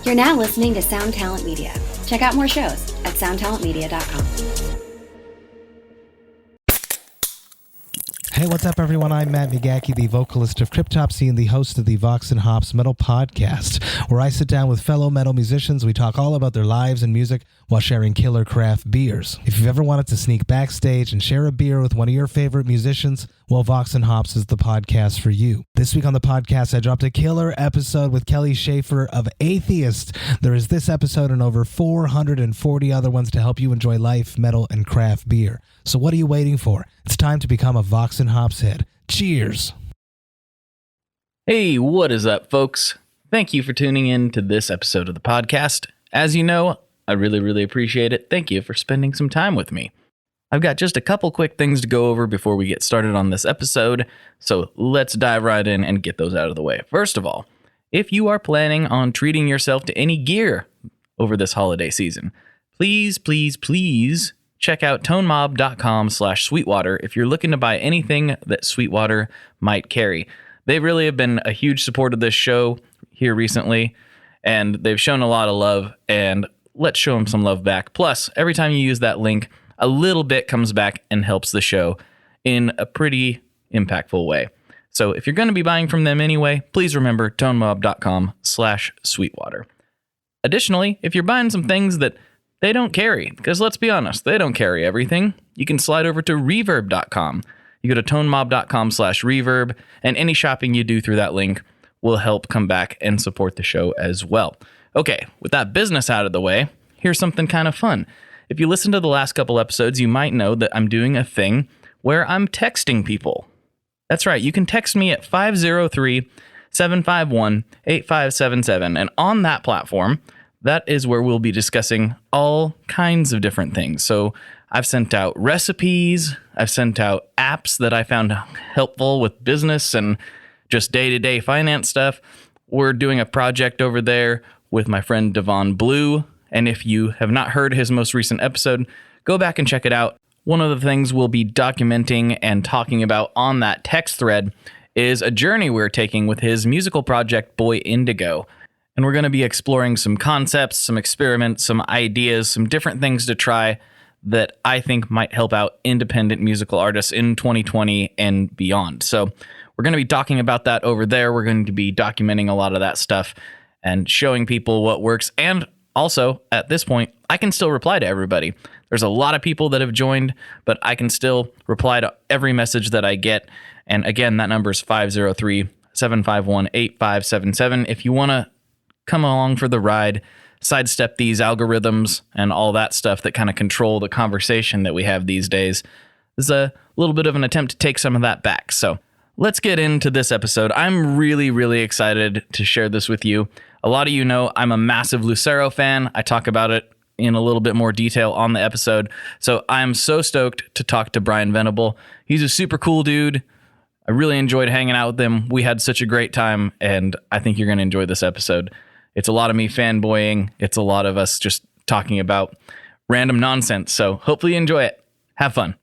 You're now listening to Sound Talent Media. Check out more shows at soundtalentmedia.com. Hey, what's up, everyone? I'm Matt McGackie, the vocalist of Cryptopsy and the host of the Vox and Hops Metal Podcast, where I sit down with fellow metal musicians. We talk all about their lives and music while sharing killer craft beers. If you've ever wanted to sneak backstage and share a beer with one of your favorite musicians, well, Vox and Hops is the podcast for you. This week on the podcast, I dropped a killer episode with Kelly Schaefer of Atheist. There is this episode and over 440 other ones to help you enjoy life, metal, and craft beer. So what are you waiting for? It's time to become a Vox and Hops head. Cheers! Hey, what is up, folks? Thank you for tuning in to this episode of the podcast. As you know, I really appreciate it. Thank you for spending some time with me. I've got just a couple quick things to go over before we get started on this episode, so let's dive right in and get those out of the way. First of all, if you are planning on treating yourself to any gear over this holiday season, please check out tonemob.com/Sweetwater if you're looking to buy anything that Sweetwater might carry. They really have been a huge support of this show here recently, and they've shown a lot of love, and let's show them some love back. Plus, every time you use that link, a little bit comes back and helps the show in a pretty impactful way. So if you're going to be buying from them anyway, please remember tonemob.com/Sweetwater. Additionally, if you're buying some things that they don't carry, because let's be honest, they don't carry everything, you can slide over to reverb.com. You go to tonemob.com/reverb, and any shopping you do through that link will help come back and support the show as well. Okay, with that business out of the way, here's something kind of fun. If you listen to the last couple episodes, you might know that I'm doing a thing where I'm texting people. That's right, you can text me at 503-751-8577, and on that platform, that is where we'll be discussing all kinds of different things. So I've sent out recipes, I've sent out apps that I found helpful with business and just day-to-day finance stuff. We're doing a project over there with my friend Devon Blue, and if you have not heard his most recent episode, go back and check it out. One of the things we'll be documenting and talking about on that text thread is a journey we're taking with his musical project, Boy Indigo. And we're going to be exploring some concepts, some experiments, some ideas, some different things to try that I think might help out independent musical artists in 2020 and beyond. So we're going to be talking about that over there. We're going to be documenting a lot of that stuff and showing people what works. And also, at this point, I can still reply to everybody. There's a lot of people that have joined, but I can still reply to every message that I get. And again, that number is 503-751-8577. If you want to come along for the ride, sidestep these algorithms and all that stuff that kind of control the conversation that we have these days. This is a little bit of an attempt to take some of that back. So let's get into this episode. I'm really excited to share this with you. A lot of you know I'm a massive Lucero fan. I talk about it in a little bit more detail on the episode. So I'm so stoked to talk to Brian Venable. He's a super cool dude. I really enjoyed hanging out with him. We had such a great time, and I think you're going to enjoy this episode. It's a lot of me fanboying. It's a lot of us just talking about random nonsense. So hopefully you enjoy it. Have fun.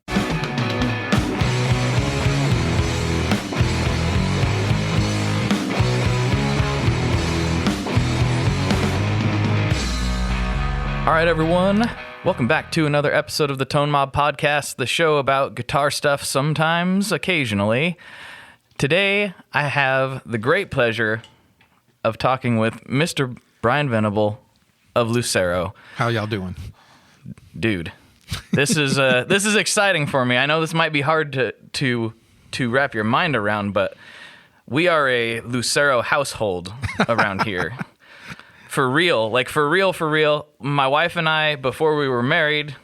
All right, everyone. Welcome back to another episode of the Tone Mob Podcast, the show about guitar stuff sometimes, occasionally. Today, I have the great pleasure of talking with Mr. Brian Venable of Lucero. How y'all doing? Dude, this is exciting for me. I know this might be hard to wrap your mind around, but we are a Lucero household around here. For real. My wife and I, before we were married,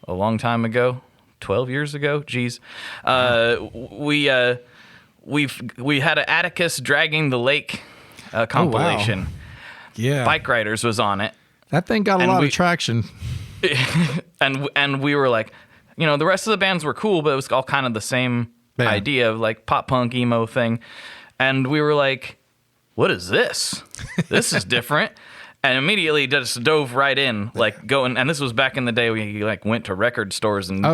a long time ago, 12 years ago, we had an Atticus Dragging the Lake compilation. Oh, wow. Yeah. Bike Riders was on it. That thing got a lot of traction. and we were like, the rest of the bands were cool, but it was all kind of the same idea of like pop punk emo thing. And we were like, what is this? This is different. And immediately just dove right in, like going. And this was back in the day we like went to record stores and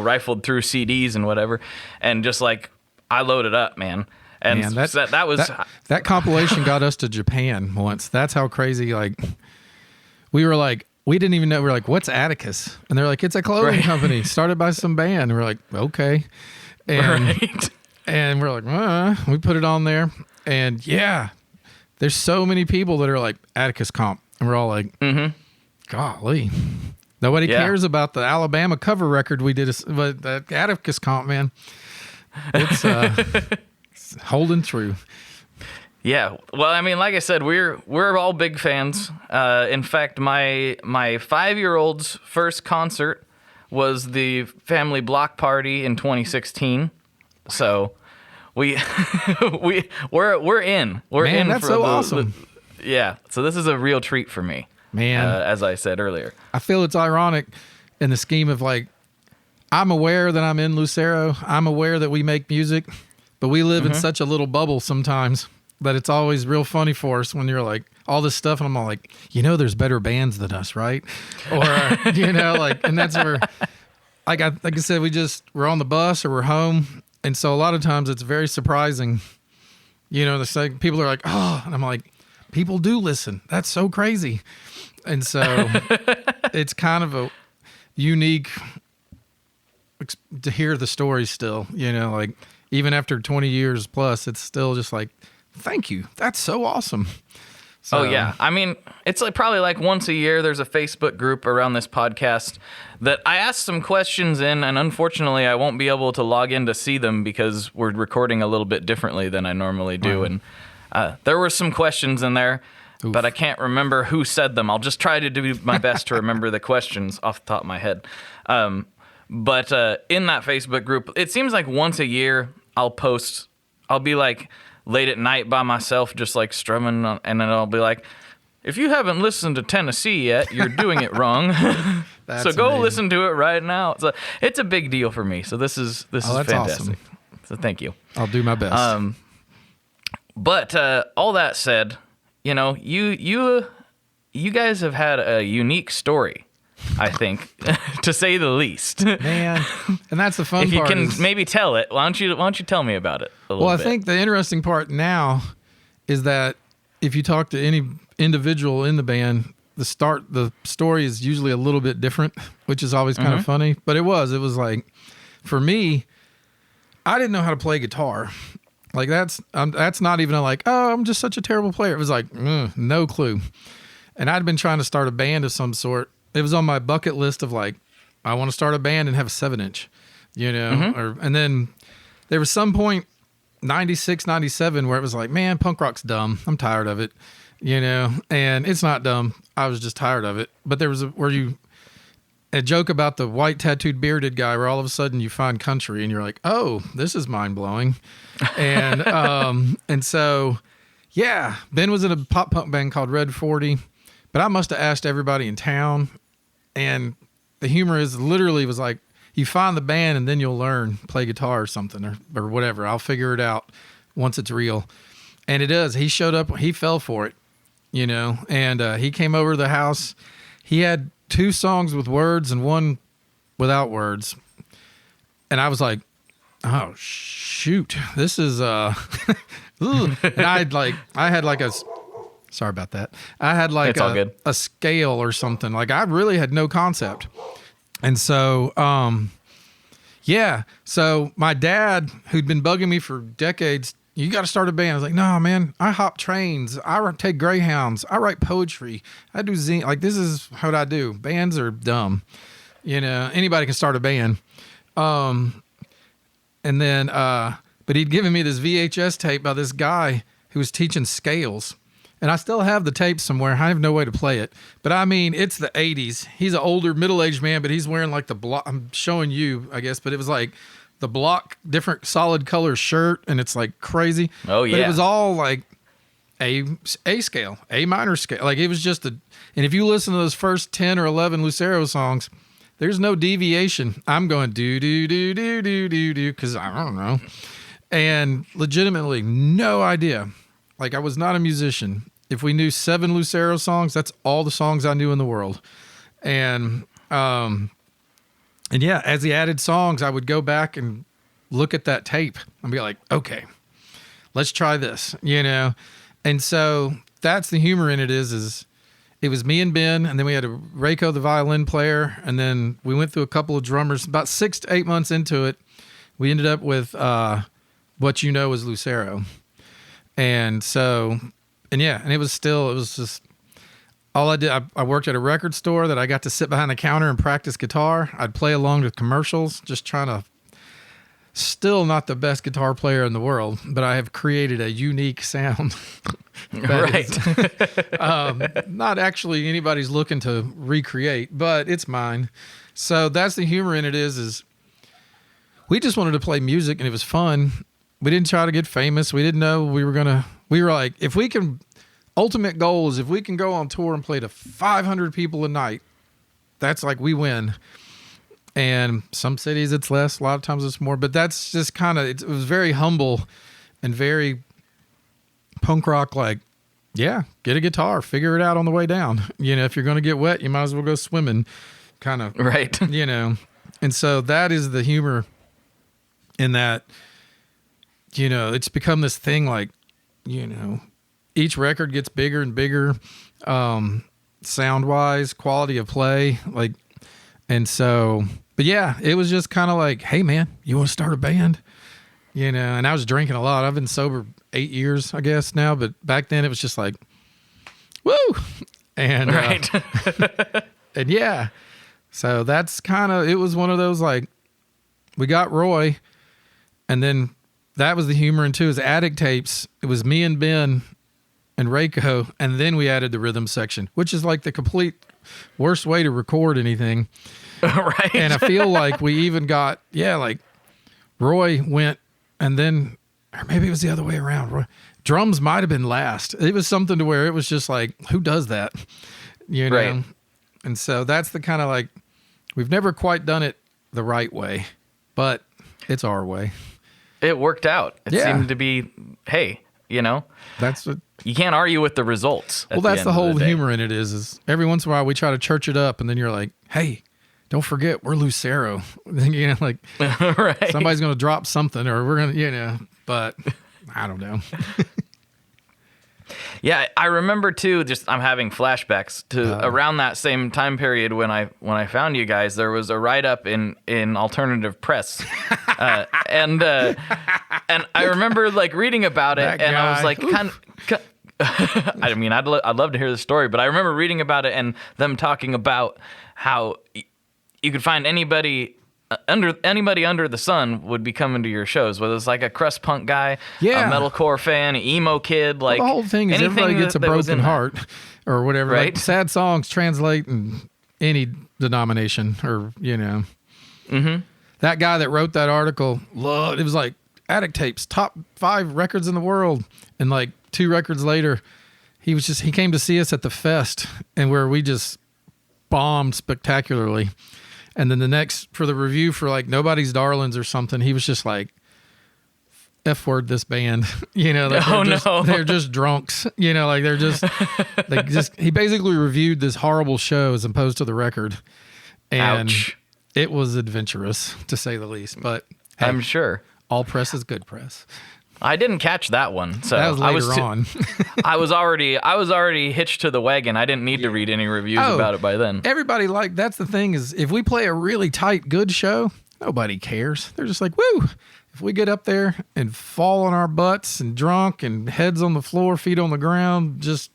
rifled through CDs and whatever, and just like I loaded up, man. And Man, that was that compilation got us to Japan once. That's how crazy. Like, we were like, we didn't even know. We were like, what's Atticus? And they're like, it's a clothing company started by some band. And we're like, okay. And and we're like, we put it on there. And yeah, there's so many people that are like Atticus comp. And we're all like, golly. Nobody cares about the Alabama cover record we did, but the Atticus comp, man, it's it's holding true. Yeah. Well, I mean, like I said, we're all big fans. In fact, my 5-year-old's first concert was the family block party in 2016. So we're in. We're Man, in. that's so awesome. Yeah. So this is a real treat for me. Man, as I said earlier, I feel it's ironic in the scheme of like, I'm aware that I'm in Lucero. I'm aware that we make music, but we live in such a little bubble sometimes that it's always real funny for us when you're like all this stuff. And I'm all like, there's better bands than us, right? Or, like, and that's where, like I said, we're on the bus or we're home. And so a lot of times it's very surprising, people are like, oh, and I'm like, people do listen. That's so crazy. And so it's kind of a unique to hear the stories still, like even after 20 years plus, it's still just like, thank you. That's so awesome. So, oh, yeah. I mean, it's like probably like once a year, there's a Facebook group around this podcast that I asked some questions in, and unfortunately, I won't be able to log in to see them because we're recording a little bit differently than I normally do. And there were some questions in there. Oof. But I can't remember who said them. I'll just try to do my best to remember the questions off the top of my head. But in that Facebook group, it seems like once a year I'll be like late at night by myself, just like strumming, and then I'll be like, if you haven't listened to Tennessee yet, you're doing it wrong. So go amazing. Listen to it right now. It's a big deal for me. So this is fantastic. Awesome. So thank you. I'll do my best. But all that said, you guys have had a unique story, I think, to say the least. Man, and that's the fun part. If you can maybe tell it, why don't you tell me about it a little bit? Well, I think the interesting part now is that if you talk to any individual in the band, the story is usually a little bit different, which is always kind of funny. But it was like, for me, I didn't know how to play guitar. Like that's not even I'm just such a terrible player. It was like, no clue. And I'd been trying to start a band of some sort. It was on my bucket list of like, I want to start a band and have a 7-inch, and then there was some point, 96, 97, where it was like, man, punk rock's dumb. I'm tired of it, and it's not dumb. I was just tired of it. But there was a joke about the white tattooed bearded guy where all of a sudden you find country and you're like, oh, this is mind blowing. And, and so, yeah, Ben was in a pop punk band called Red 40, but I must've asked everybody in town. And the humor is literally was like, you find the band and then you'll learn, play guitar or something or whatever. I'll figure it out once it's real. And it is. He showed up, he fell for it, and he came over to the house. He had 2 songs with words and 1 without words. And I was like, oh shoot, this is and I had like a sorry about that. I had like a scale or something. Like I really had no concept. And so so my dad, who'd been bugging me for decades, you got to start a band. I was like, no, man, I hop trains. I take Greyhounds. I write poetry. I do zine. Like, this is what I do. Bands are dumb. Anybody can start a band. And then, but he'd given me this VHS tape by this guy who was teaching scales. And I still have the tape somewhere. I have no way to play it. But I mean, it's the 80s. He's an older, middle-aged man, but he's wearing like the block. I'm showing you, I guess, but it was like the block, different solid color shirt, and it's like crazy. Oh, yeah. But it was all like A scale, A minor scale. Like it was just and if you listen to those first 10 or 11 Lucero songs, there's no deviation. I'm going do, do, do, do, do, do, do, because I don't know. And legitimately, no idea. Like I was not a musician. If we knew 7 Lucero songs, that's all the songs I knew in the world. And yeah, as he added songs, I would go back and look at that tape and be like, okay, let's try this, And so that's the humor in it is it was me and Ben, and then we had Reiko, the violin player, and then we went through a couple of drummers. About 6 to 8 months into it, we ended up with what you know as Lucero. And so, and it was just all I did. I worked at a record store that I got to sit behind the counter and practice guitar. I'd play along with commercials, just trying to. Still not the best guitar player in the world, but I have created a unique sound. Right. Not actually anybody's looking to recreate, but it's mine. So that's the humor in it is we just wanted to play music and it was fun. We didn't try to get famous. We didn't know we were like, if we can, ultimate goal is if we can go on tour and play to 500 people a night, that's like we win. And some cities it's less, a lot of times it's more, but that's just kind of, it was very humble and very punk rock, like, yeah, get a guitar, figure it out on the way down. If you're going to get wet, you might as well go swimming, kind of. Right. And so that is the humor in that, it's become this thing like, each record gets bigger and bigger, sound-wise, quality of play, like, and so, but yeah, it was just kind of like, hey man, you want to start a band? And I was drinking a lot. I've been sober 8 years, I guess now, but back then it was just like, woo. And, right. and yeah, so that's kind of, it was one of those, like, we got Roy, and then that was the humor into his Attic Tapes. It was me and Ben and Reiko, and then we added the rhythm section, which is like the complete worst way to record anything. Right. And I feel like we even got, like Roy went, and then, or maybe it was the other way around. Roy, drums might have been last. It was something to where it was just like, who does that? Right. And so that's the kind of like, we've never quite done it the right way, but it's our way. It worked out. It seemed to be, hey, that's what. You can't argue with the results. Well, that's the whole humor in it is every once in a while we try to church it up, and then you're like, hey, don't forget we're Lucero. Like right. Somebody's going to drop something, or we're going to, but I don't know. Yeah, I remember too. Just I'm having flashbacks to around that same time period when I found you guys. There was a write up in Alternative Press, and I remember like reading about it, and I was like, I mean, I'd love to hear the story, but I remember reading about it and them talking about how you could find anybody under the sun would be coming to your shows, whether it's like a crust punk guy, a metalcore fan, an emo kid, like the whole thing is everybody gets a broken heart or whatever. Right? Like, sad songs translate in any denomination, or Mm-hmm. That guy that wrote that article, it was like Attic Tapes, top 5 records in the world, and like 2 records later, he came to see us at the fest, and where we just bombed spectacularly. And then the next, for the review for like Nobody's Darlings or something, he was just like, F word this band, they're just drunks, like he basically reviewed this horrible show as opposed to the record. And Ouch. It was adventurous to say the least, but hey, I'm sure all press is good press. I didn't catch that one, so that was later on. I was already hitched to the wagon. I didn't need to read any reviews about it by then. Everybody, like, that's the thing is, if we play a really tight, good show, nobody cares. They're just like, woo. If we get up there and fall on our butts and drunk and heads on the floor, feet on the ground, just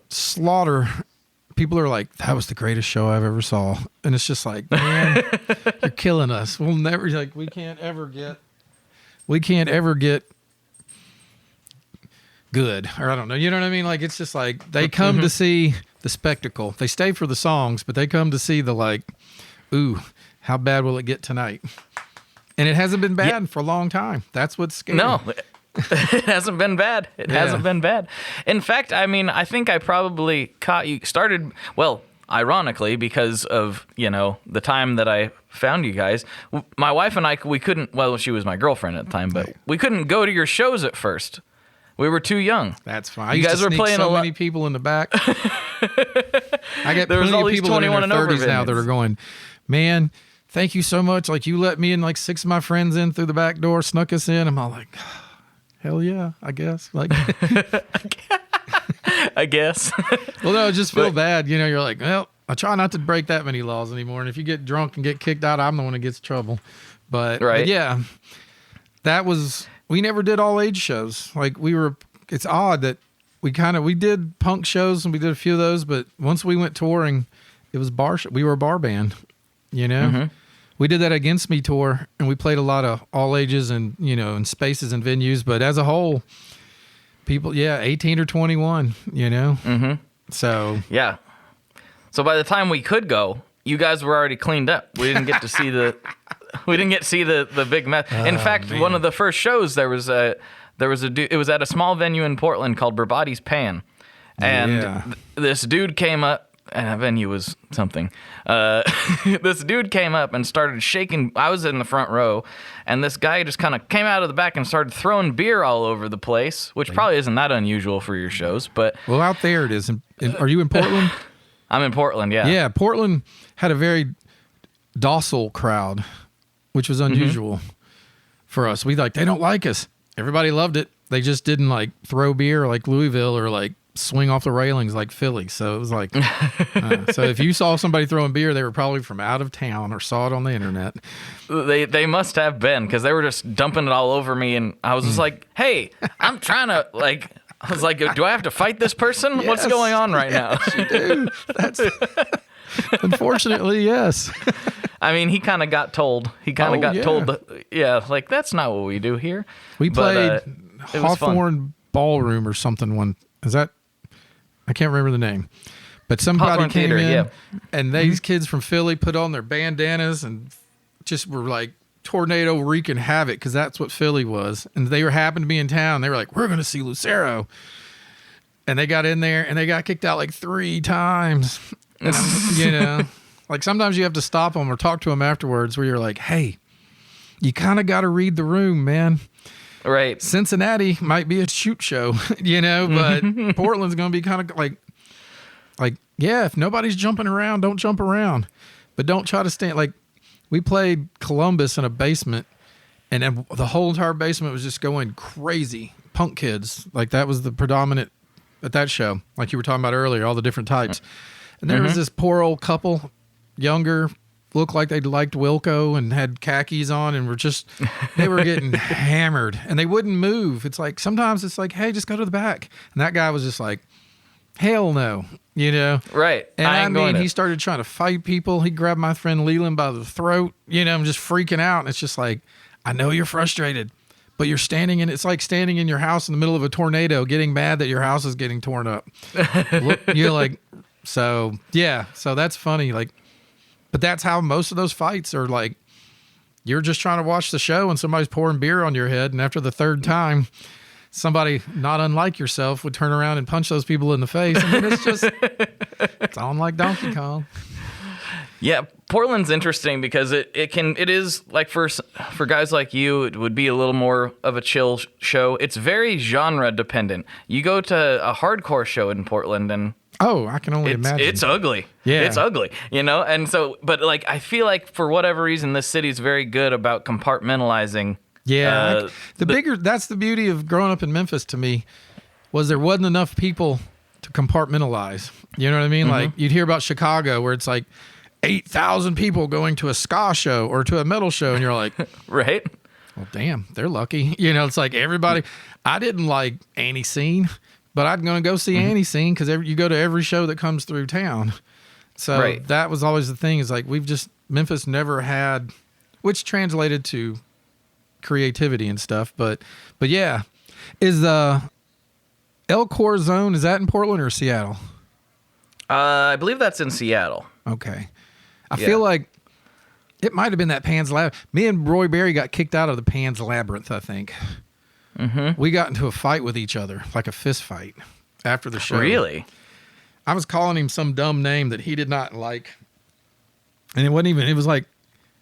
slaughter, people are like, that was the greatest show I've ever saw. And it's just like, man, you're killing us. We'll never, like, we can't ever get good, or I don't know. You know what I mean? Like, it's just like they come to see the spectacle. They stay for the songs, but they come to see the, like, ooh, how bad will it get tonight? And it hasn't been bad for a long time. That's what's scary. No, it hasn't been bad. It hasn't been bad. In fact, I mean, I think I probably caught you started, well, ironically, because of, the time that I found you guys. My wife and I, we couldn't, well, she was my girlfriend at the time, but we couldn't go to your shows at first. We were too young. That's fine. I used to sneak so many people in the back. I get plenty of people in their 30s now that are going, man, thank you so much. Like, you let me and like 6 of my friends in through the back door, snuck us in. I'm all like, hell yeah, I guess. Like, I guess. well, no, just feel bad. You know, you're like, well, I try not to break that many laws anymore. And if you get drunk and get kicked out, I'm the one that gets trouble. But yeah, we never did all age shows. Like it's odd that we did punk shows and we did a few of those. But once we went touring, it was we were a bar band, you know? Mm-hmm. We did that Against Me tour and we played a lot of all ages and, you know, in spaces and venues. But as a whole, people, 18 or 21, you know? Mm-hmm. So. Yeah. So by the time we could go, you guys were already cleaned up. We didn't get to see the big mess. In fact, man. One of the first shows there was a dude. It was at a small venue in Portland called Bravati's Pan, and this dude came up. And that venue was something. This dude came up and started shaking. I was in the front row, and this guy just kind of came out of the back and started throwing beer all over the place, which probably isn't that unusual for your shows. But well, out there it is. Are you in Portland? I'm in Portland, yeah. Yeah, Portland had a very docile crowd, which was unusual for us. We they don't like us. Everybody loved it. They just didn't throw beer like Louisville or swing off the railings like Philly. So it was so if you saw somebody throwing beer, they were probably from out of town or saw it on the internet. They must have been, because they were just dumping it all over me, and I was just like, hey, I'm trying to I was like, do I have to fight this person? Yes, what's going on right now? You do. That's unfortunately, yes. I mean, he kind of got told. He kind of got told, that's not what we do here. We played Hawthorne Ballroom or something. I can't remember the name, but somebody Hawthorne came Theater, in, and these kids from Philly put on their bandanas and just were tornado wreaking havoc, because that's what Philly was. And they happened to be in town. They were like, we're going to see Lucero. And they got in there and they got kicked out 3 times. And, you know, sometimes you have to stop them or talk to them afterwards, where you're like, hey, you kind of got to read the room, man. Right. Cincinnati might be a shoot show, you know, but Portland's going to be kind of if nobody's jumping around, don't jump around, but don't try to stand. We played Columbus in a basement, and then the whole entire basement was just going crazy. Punk kids. That was the predominant at that show. Like you were talking about earlier, all the different types. And there was this poor old couple, younger, looked like they liked Wilco and had khakis on, and they were getting hammered, and they wouldn't move. It's sometimes it's hey, just go to the back. And that guy was just hell no, you know? Right. And he started trying to fight people. He grabbed my friend Leland by the throat, you know, I'm just freaking out. And it's just I know you're frustrated, but you're it's like standing in your house in the middle of a tornado, getting mad that your house is getting torn up. You're so that's funny. But that's how most of those fights are. You're just trying to watch the show and somebody's pouring beer on your head. And after the third time, somebody not unlike yourself would turn around and punch those people in the face. And then it's on like Donkey Kong. Yeah. Portland's interesting because it is for guys like you, it would be a little more of a chill show. It's very genre dependent. You go to a hardcore show in Portland and I can only imagine. It's ugly. Yeah. It's ugly, you know? And so, but I feel like for whatever reason, this city's very good about compartmentalizing. Yeah. That's the beauty of growing up in Memphis to me, was there wasn't enough people to compartmentalize. You know what I mean? Mm-hmm. You'd hear about Chicago where it's 8,000 people going to a ska show or to a metal show. And you're like, right. Well, damn, they're lucky. You know, it's everybody. I didn't like Annie Scene, but I'm going to go see Annie Scene because you go to every show that comes through town. So that was always the thing, is Memphis never had, which translated to creativity and stuff. But yeah, is the El Corazon, is that in Portland or Seattle? I believe that's in Seattle. Okay. I feel like it might have been that Pan's Labyrinth. Me and Roy Berry got kicked out of the Pan's Labyrinth, I think. Mm-hmm. We got into a fight with each other, like a fist fight, after the show. Really? I was calling him some dumb name that he did not like. And it was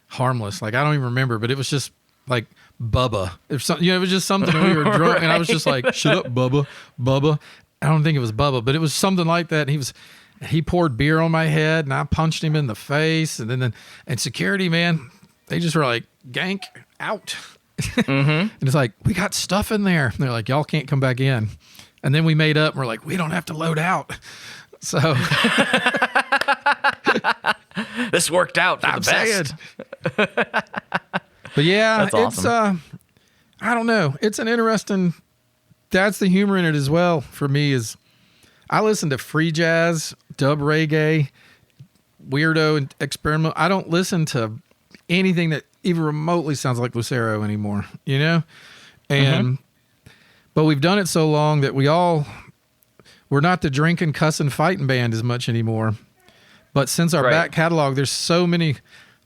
harmless. I don't even remember, but it was just Bubba. It was just something we were drunk, and I was just shut up, Bubba. Bubba. I don't think it was Bubba, but it was something like that. He poured beer on my head, and I punched him in the face. And then security, man, they just were gank out. And it's like, we got stuff in there. And they're like, y'all can't come back in. And then we made up and we're like, we don't have to load out. So this worked out for the best. But yeah, That's awesome. it's I don't know. It's an interesting. That's the humor in it as well. For me, is I listen to free jazz, dub reggae, weirdo and experimental. I don't listen to anything that even remotely sounds like Lucero anymore. You know, and but we've done it so long that we're not the drinking, cussing, fighting band as much anymore. But since our back catalog, there's so many.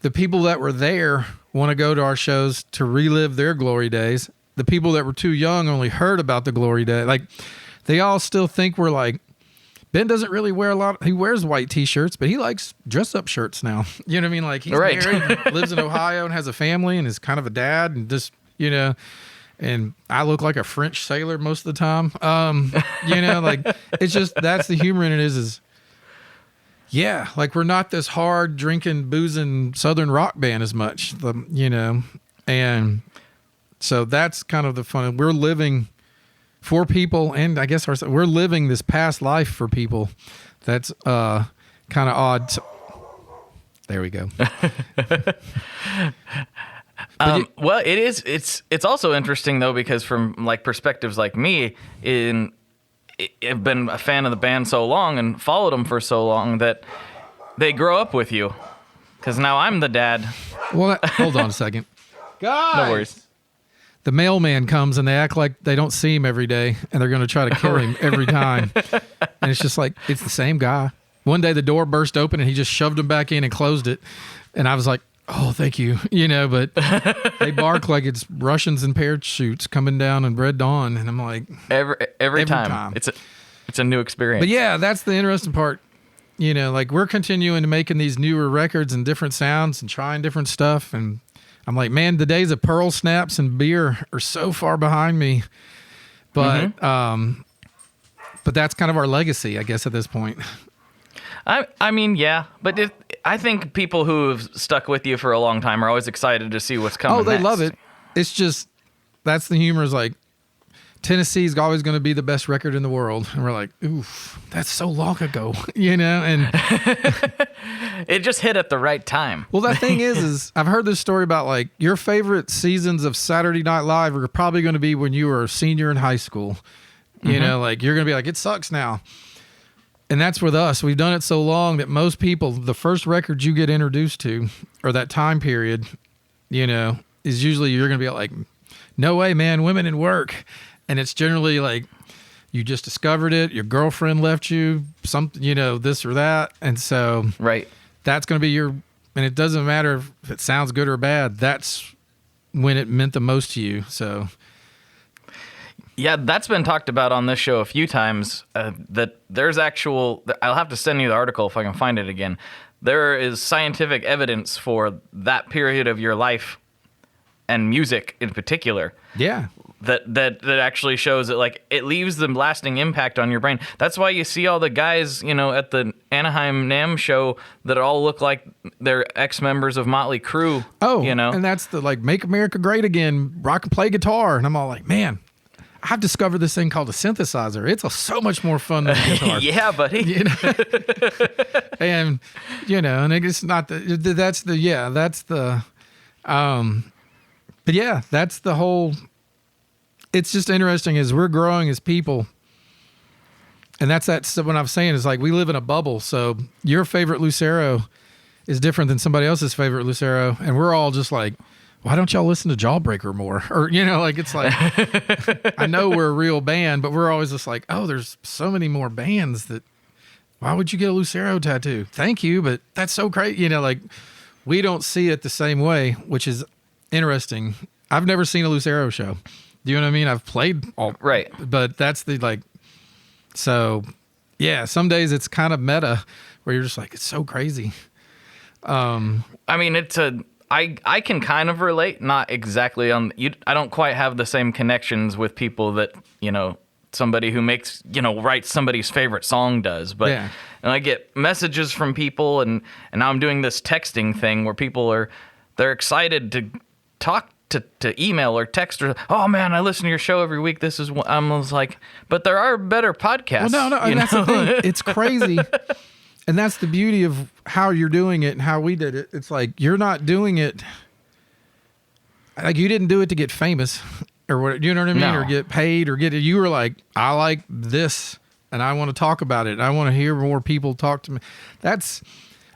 The people that were there want to go to our shows to relive their glory days. The people that were too young only heard about the glory day. Like, they all still think we're like, Ben doesn't really wear a lot. He wears white T-shirts, but he likes dress-up shirts now. You know what I mean? Like, he's married, lives in Ohio, and has a family, and is kind of a dad, and just, you know. And I look like a French sailor most of the time. You know, like, it's just, that's the humor in it is yeah, like, we're not this hard drinking, boozing Southern rock band as much, you know, and so that's kind of the fun. We're living for people, and I guess we're living this past life for people. That's kind of odd. There we go. Well, it is. It's also interesting though, because from like perspectives like me, I've been a fan of the band so long and followed them for so long that they grow up with you. Because now I'm the dad. Well, hold on a second. Guys! No worries. The mailman comes and they act like they don't see him every day and they're going to try to kill him every time. And it's just like, it's the same guy. One day the door burst open and he just shoved him back in and closed it. And I was like, oh, thank you. You know, but they bark like it's Russians in parachutes coming down in Red Dawn. And I'm like, every time. It's a new experience. But yeah, that's the interesting part. You know, like, we're continuing to making these newer records and different sounds and trying different stuff. And I'm like, man, the days of pearl snaps and beer are so far behind me. But, but that's kind of our legacy, I guess, at this point. I mean, yeah, but I think people who have stuck with you for a long time are always excited to see what's coming. Oh, they next. love it. It's just, that's the humor, is like, Tennessee's always going to be the best record in the world. And we're like, oof, that's so long ago, you know? And it just hit at the right time. Well, that thing is I've heard this story about, like, your favorite seasons of Saturday Night Live are probably going to be when you were a senior in high school. You know, like, you're going to be like, it sucks now. And that's with us. We've done it so long that most people, the first record you get introduced to, or that time period, you know, is usually you're going to be like, no way, man, Women in Work. And it's generally like, you just discovered it, your girlfriend left you, something, you know, this or that. And so that's going to be and it doesn't matter if it sounds good or bad, that's when it meant the most to you. So yeah, that's been talked about on this show a few times, that there's I'll have to send you the article if I can find it again. There is scientific evidence for that period of your life and music in particular. Yeah. That actually shows that, like, it leaves the lasting impact on your brain. That's why you see all the guys, you know, at the Anaheim NAMM show that all look like they're ex-members of Motley Crue. Oh, you know, and that's the, like, Make America Great Again, rock and play guitar. And I'm all like, man, I've discovered this thing called a synthesizer. It's so much more fun than a guitar. Yeah, buddy. You know? And, you know, and it's not but yeah, that's the whole, it's just interesting as we're growing as people. And that's what I'm saying is, like, we live in a bubble. So your favorite Lucero is different than somebody else's favorite Lucero. And we're all just like, why don't y'all listen to Jawbreaker more? Or, you know, like, it's like, I know we're a real band, but we're always just like, oh, there's so many more bands that, why would you get a Lucero tattoo? Thank you, but that's so great. You know, like, we don't see it the same way, which is interesting. I've never seen a Lucero show. Do you know what I mean? I've played all. Right. But that's the, like, so, yeah, some days it's kind of meta where you're just like, it's so crazy. I mean, I can kind of relate, not exactly I don't quite have the same connections with people that, you know, somebody who makes, you know, writes somebody's favorite song does. But yeah. And I get messages from people, and now I'm doing this texting thing where people they're excited to talk to email or text or, oh man, I listen to your show every week. This is what I was like, but there are better podcasts. Well, no, and that's the thing. It's crazy. And that's the beauty of how you're doing it and how we did it. It's like, you're not doing it. Like, you didn't do it to get famous or what, you know what I mean? No. Or get paid or get it. You were like, I like this and I want to talk about it. I want to hear more people talk to me.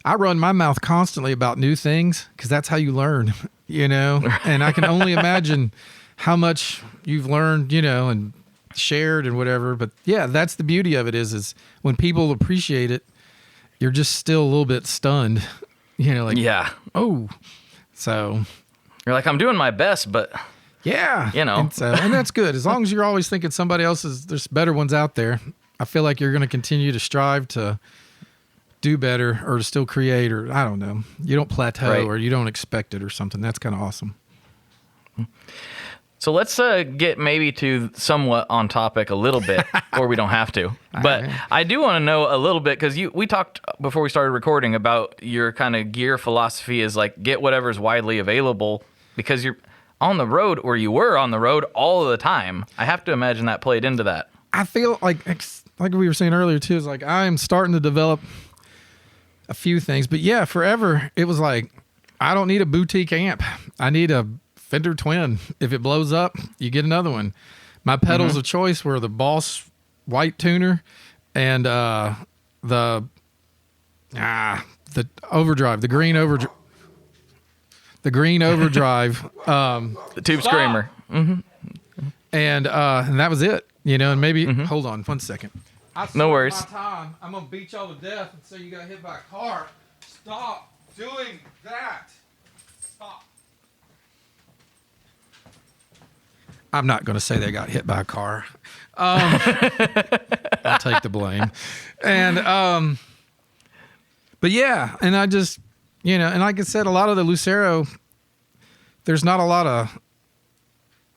I run my mouth constantly about new things because that's how you learn, you know? And I can only imagine how much you've learned, you know, and shared and whatever. But yeah, that's the beauty of it is when people appreciate it, you're just still a little bit stunned, you know, like, Yeah. oh, so You're like, I'm doing my best, but yeah, you know. and that's good. As long as you're always thinking somebody else's, there's better ones out there. I feel like you're going to continue to strive to do better or to still create, or I don't know. You don't plateau Right. or you don't expect it or something. That's kind of awesome. So let's get maybe to somewhat on topic a little bit, or we don't have to. But right. I do want to know a little bit because we talked before we started recording about your kind of gear philosophy is like get whatever's widely available because you're on the road, or you were on the road all the time. I have to imagine that played into that. I feel like we were saying earlier too, is like I am starting to develop a few things, but yeah, forever it was like I don't need a boutique amp. I need a Fender Twin. If it blows up, you get another one. My pedals of choice were the Boss White Tuner and the Overdrive, the Green Overdrive. The Green Overdrive, The Tube Screamer. and that was it, you know. And maybe hold on 1 second. No worries. My time. I'm gonna beat y'all to death and say you got hit by a car. Stop doing that. Stop. I'm not gonna say they got hit by a car. I'll take the blame. And but yeah, and I just, you know, and like I said, a lot of the Lucero, there's not a lot of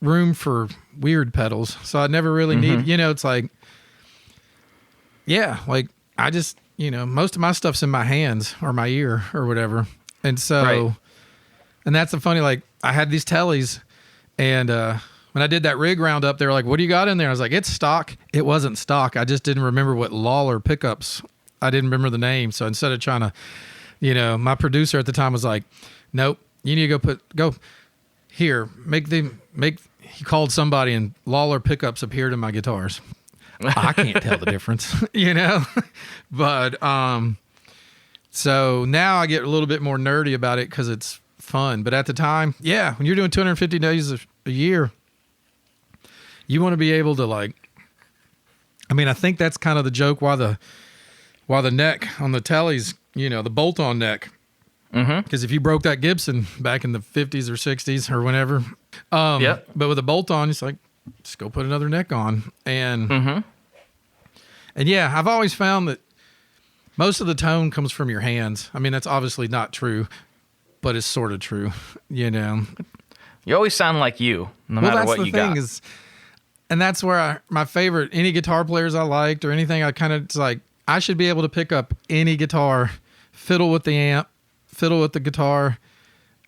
room for weird pedals. So I never really need, you know, it's like, yeah, like I just, you know, most of my stuff's in my hands or my ear or whatever. And so, Right. and that's the funny, like I had these tellies and when I did that rig roundup, they were like, what do you got in there? I was like, it's stock. It wasn't stock. I just didn't remember what Lawler pickups. I didn't remember the name. So instead of trying to, you know, my producer at the time was like, nope, you need to go here, he called somebody and Lawler pickups appeared in my guitars. I can't tell the difference, you know? But, so now I get a little bit more nerdy about it because it's fun. But at the time, yeah, when you're doing 250 days a year, you want to be able to like, I mean, I think that's kind of the joke why the neck on the tellies, you know, the bolt-on neck. Because if you broke that Gibson back in the 50s or 60s or whenever, Yep. but with a bolt-on, it's like, just go put another neck on. And yeah, I've always found that most of the tone comes from your hands. I mean, that's obviously not true, but it's sort of true, you know. You always sound like you, no matter what you got. Is, and that's where my favorite, any guitar players I liked or anything, I kind of, it's like, I should be able to pick up any guitar, fiddle with the amp, fiddle with the guitar,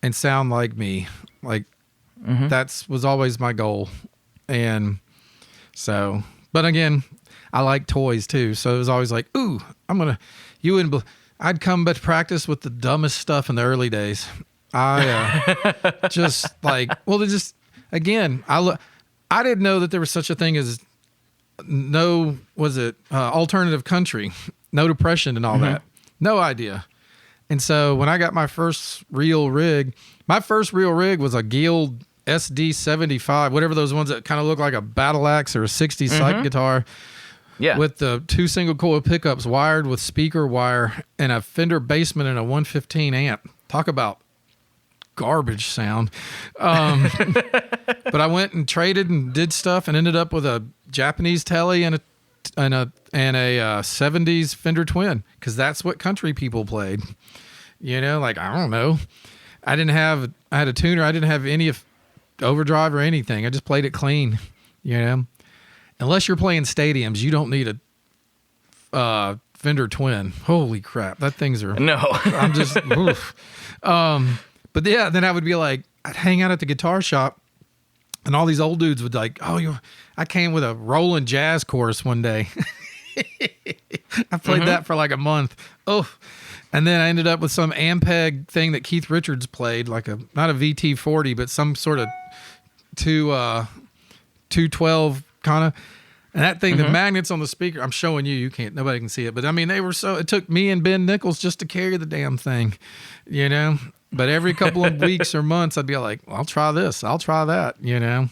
and sound like me. Like, that's was always my goal. And so, but again, I like toys too. So it was always like, ooh, I'd come to practice with the dumbest stuff in the early days. I just like, well, they just, again, I didn't know that there was such a thing as alternative country, no depression and all that. No idea. And so when I got my first real rig was a Guild SD75, whatever those ones that kind of look like a battle axe or a 60s psych guitar. Yeah. With the 2 single coil pickups wired with speaker wire and a Fender Bassman and a 115 amp. Talk about garbage sound. But I went and traded and did stuff and ended up with a Japanese telly and a 70s Fender Twin, because that's what country people played. You know, like, I don't know. I had a tuner. I didn't have any overdrive or anything. I just played it clean, you know. Unless you're playing stadiums, you don't need a Fender Twin. Holy crap. That things are... No. I'm just... oof. But yeah, then I would be like, I'd hang out at the guitar shop, and all these old dudes would like, I came with a Roland jazz chorus one day. I played that for like a month. Oh, and then I ended up with some Ampeg thing that Keith Richards played, like not a VT40, but some sort of 212 kind of. And that thing, the magnets on the speaker, I'm showing you, nobody can see it. But I mean, it took me and Ben Nichols just to carry the damn thing, you know? But every couple of weeks or months, I'd be like, well, I'll try this, I'll try that, you know?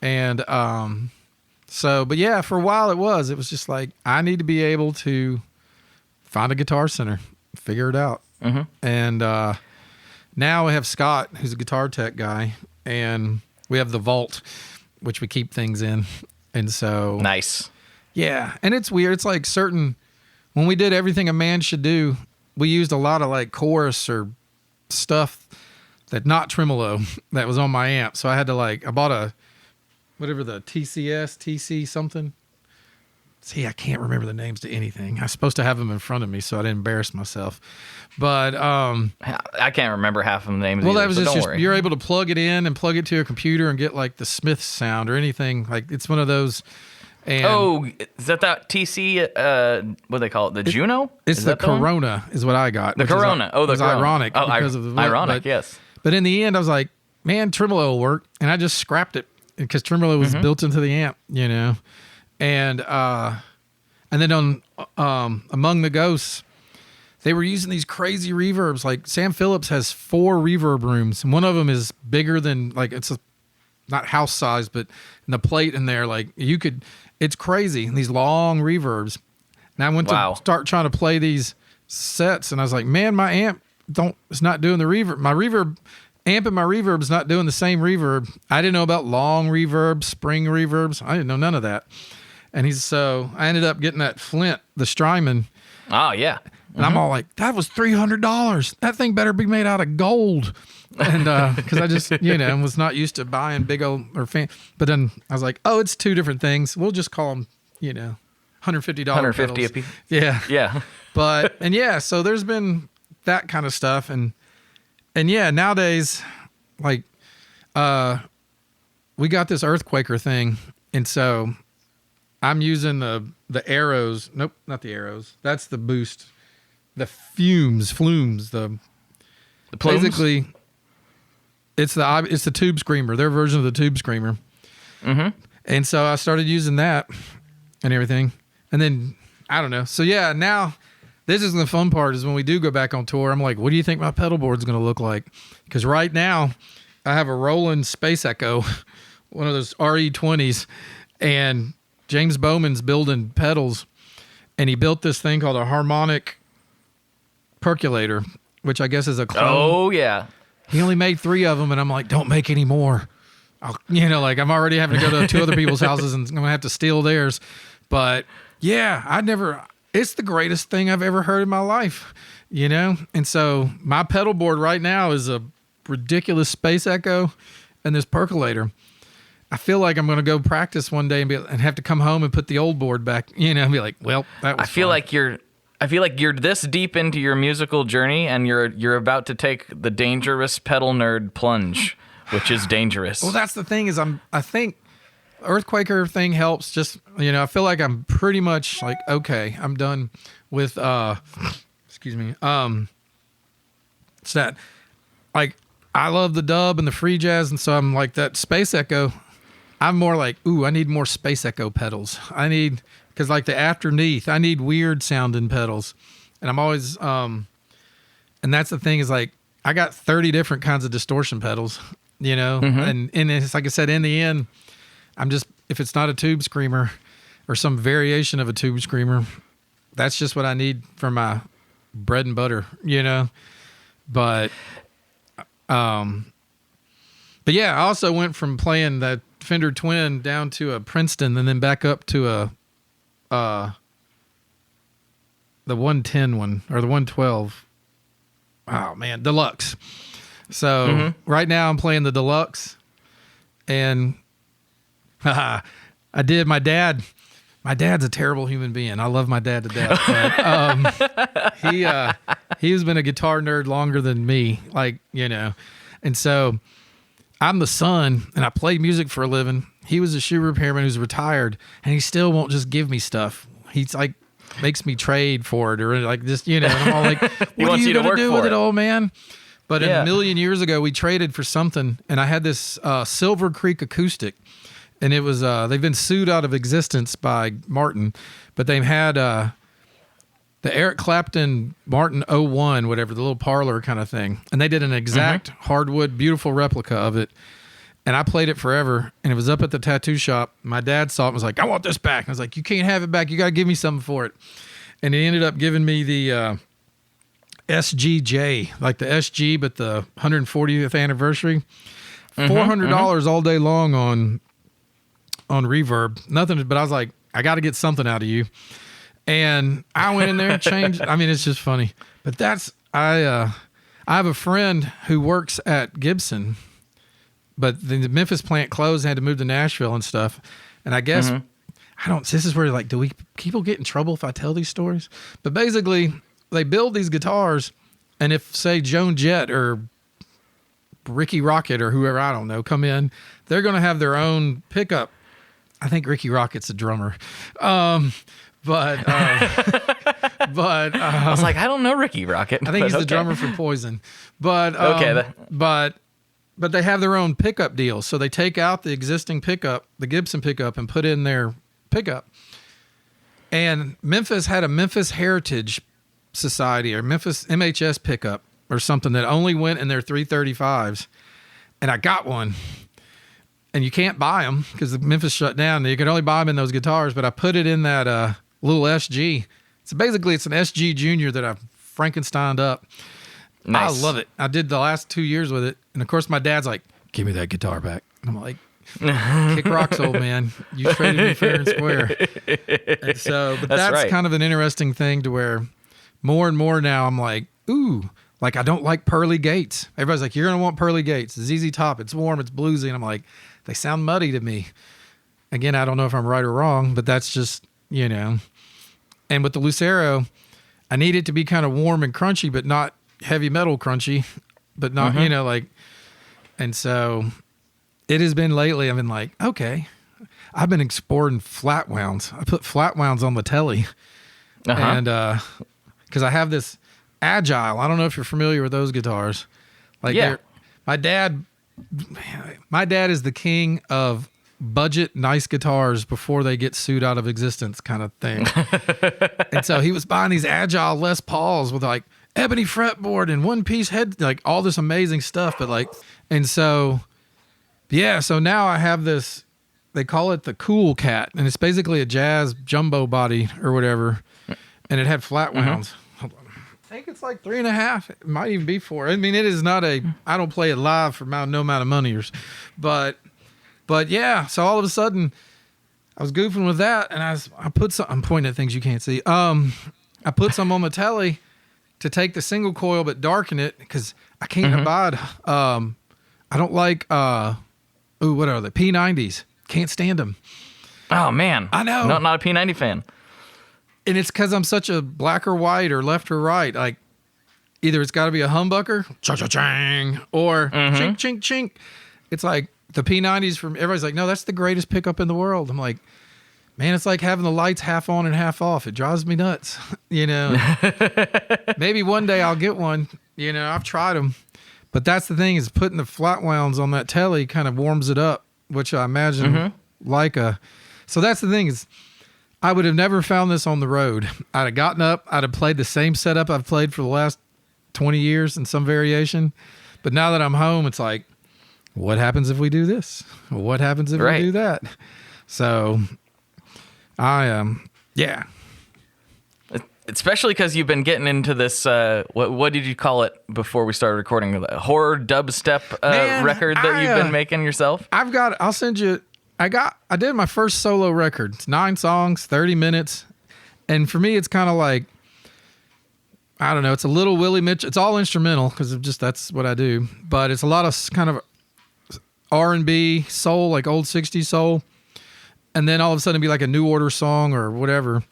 And but yeah, for a while it was just like, I need to be able to find a Guitar Center, figure it out. And now we have Scott, who's a guitar tech guy, and we have the vault, which we keep things in. And so nice. Yeah. And it's weird. It's like when we did Everything a Man Should Do, we used a lot of like chorus or stuff that not tremolo that was on my amp. So I had to I bought whatever the TC something. See, I can't remember the names to anything. I'm supposed to have them in front of me so I didn't embarrass myself. But I can't remember half of the names. Well, either, that was so just don't worry. You're able to plug it in and plug it to your computer and get like the Smith sound or anything. Like it's one of those. And is that TC? What do they call it? The Juno? It's Is the that the one? Corona is what I got. The Corona. The Corona. ironic Oh, because of the ironic. Yes. But in the end, I was like, man, tremolo will work, and I just scrapped it because tremolo was built into the amp, you know, and then on Among the Ghosts, they were using these crazy reverbs. Like Sam Phillips has 4 reverb rooms, and one of them is bigger than not house size, but in the plate in there, it's crazy. And these long reverbs. And I went to start trying to play these sets, and I was like, man, my amp it's not doing the reverb. My reverb amp and my reverb is not doing the same reverb. I didn't know about long reverbs, spring reverbs. I didn't know none of that. And so I ended up getting that Flint, the Strymon. Oh, yeah. And I'm all like, that was $300. That thing better be made out of gold. And because I just, was not used to buying big old fan. But then I was like, oh, it's 2 different things. We'll just call them, $150. $150 a piece. Yeah. Yeah. So there's been that kind of stuff. And yeah, nowadays, we got this Earthquaker thing. And so I'm using the arrows. Nope, not the arrows. That's the boost. The flumes. The plumes? Basically, it's the Tube Screamer. Their version of the Tube Screamer. And so I started using that and everything. And then I don't know. So yeah, now this is the fun part is when we do go back on tour. I'm like, what do you think my pedal board's going to look like? Because right now I have a Roland Space Echo, one of those RE20s, and James Bowman's building pedals, and he built this thing called a harmonic percolator, which I guess is a clone. Oh, yeah. He only made 3 of them, and I'm like, don't make any more. I'm already having to go to 2 other people's houses, and I'm going to have to steal theirs. But, yeah, it's the greatest thing I've ever heard in my life, And so my pedal board right now is a ridiculous Space Echo and this percolator. I feel like I'm going to go practice one day and have to come home and put the old board back, and be like, well, that was fun. I feel like you're this deep into your musical journey and you're about to take the dangerous pedal nerd plunge, which is dangerous. Well, that's the thing is I think Earthquaker thing helps just, I feel like I'm pretty much like, okay, I'm done with, excuse me. It's that I love the dub and the free jazz. And so I'm like that Space Echo. I'm more like, I need more Space Echo pedals. Because like the Afterneath, I need weird sounding pedals. And I'm always, and that's the thing is I got 30 different kinds of distortion pedals, and it's like I said, in the end, if it's not a Tube Screamer or some variation of a Tube Screamer, that's just what I need for my bread and butter, But yeah, I also went from playing that Fender Twin down to a Princeton and then back up to the 110 one or the 112. Oh man, Deluxe. So right now I'm playing the Deluxe, and I did my dad. My dad's a terrible human being. I love my dad to death. But, he's been a guitar nerd longer than me, and so I'm the son, and I play music for a living. He was a shoe repairman who's retired, and he still won't just give me stuff. He's like, makes me trade for it, or like just, and I'm all like, what are you going to do with it, old man? But a million years ago, we traded for something, and I had this Silver Creek acoustic, and it was, they've been sued out of existence by Martin, but they've had the Eric Clapton Martin 01, whatever, the little parlor kind of thing. And they did an exact hardwood, beautiful replica of it. And I played it forever. And it was up at the tattoo shop. My dad saw it and was like, I want this back. And I was like, you can't have it back. You got to give me something for it. And he ended up giving me the SGJ, like the SG, but the 140th anniversary. $400 all day long on Reverb. Nothing, but I was like, I got to get something out of you. And I went in there and changed. I mean, it's just funny. But I have a friend who works at Gibson, but the Memphis plant closed and had to move to Nashville and stuff. And I guess, this is where like, do people get in trouble if I tell these stories? But basically, they build these guitars, and if, say, Joan Jett or Ricky Rocket or whoever, I don't know, come in, they're going to have their own pickup. I think Ricky Rocket's a drummer. But I was like, I don't know Ricky Rocket. I think he's the drummer for Poison. But but they have their own pickup deal. So they take out the existing pickup, the Gibson pickup, and put in their pickup. And Memphis had a Memphis Heritage Society or Memphis MHS pickup or something that only went in their 335s. And I got one. And you can't buy them because the Memphis shut down. You can only buy them in those guitars. But I put it in that little SG. So basically, it's an SG Junior that I've Frankensteined up. Nice. I love it. I did the last 2 years with it. And of course, my dad's like, give me that guitar back. And I'm like, kick rocks, old man. You traded me fair and square. And so, but that's right. Kind of an interesting thing to where more and more now I'm like, ooh, like I don't like pearly gates. Everybody's like, you're going to want pearly gates. ZZ Top, it's warm, it's bluesy. And I'm like, they sound muddy to me. Again, I don't know if I'm right or wrong, but that's just, And with the Lucero, I need it to be kind of warm and crunchy, but not heavy metal crunchy, but not, and so it has been lately. I've been like, okay, I've been exploring flat wounds. I put flat wounds on the telly and, cause I have this Agile. I don't know if you're familiar with those guitars. Like my dad is the king of budget nice guitars before they get sued out of existence kind of thing. And so he was buying these Agile Les Pauls with like ebony fretboard and one piece head, like all this amazing stuff. But like, and so, so now I have this, they call it the Cool Cat, and it's basically a jazz jumbo body or whatever. And it had flat wounds. Hold on. I think it's like 3.5. It might even be 4. I mean, it is not I don't play it live for no amount of money, but yeah, so all of a sudden I was goofing with that, and I put some, I'm pointing at things you can't see. I put some on the telly to take the single coil but darken it because I can't abide. I don't like what are the P90s? Can't stand them. Oh man, I know. Not a P90 fan. And it's because I'm such a black or white or left or right. Like either it's got to be a humbucker, cha-cha-chang, or chink, chink, chink. It's like the P90s from everybody's like, no, that's the greatest pickup in the world. I'm like, man, it's like having the lights half on and half off. It drives me nuts, Maybe one day I'll get one. I've tried them. But that's the thing is putting the flat wounds on that telly kind of warms it up, which I imagine so that's the thing is I would have never found this on the road. I'd have gotten up, I'd have played the same setup I've played for the last 20 years in some variation. But now that I'm home, it's like, what happens if we do this? What happens if we do that? So Especially because you've been getting into this, what did you call it before we started recording? The horror dubstep record that you've been making yourself? I'll send you, I did my first solo record. It's 9 songs, 30 minutes. And for me, it's kind of like, I don't know, it's a little Willie Mitchell. It's all instrumental because that's what I do. But it's a lot of kind of R&B, soul, like old 60s soul. And then all of a sudden it'd be like a New Order song or whatever.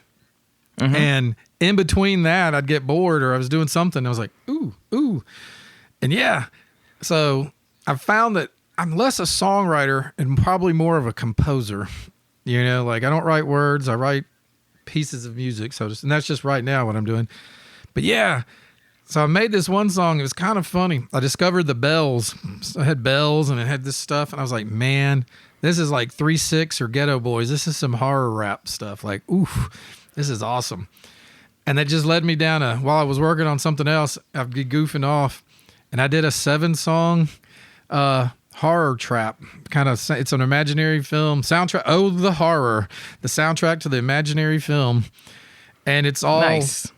And in between that, I'd get bored or I was doing something. I was like, ooh. And so I found that I'm less a songwriter and probably more of a composer. You know, like I don't write words, I write pieces of music. And that's just right now what I'm doing. But yeah, so I made this one song. It was kind of funny. I discovered the bells. So I had bells and it had this stuff. And I was like, man, this is like 3-6 or Ghetto Boys. This is some horror rap stuff. Like, oof, this is awesome. And that just led me down while I was working on something else, I'd be goofing off. And I did a 7-song horror trap. It's an imaginary film soundtrack. Oh, the horror. The soundtrack to the imaginary film. And it's all... Nice.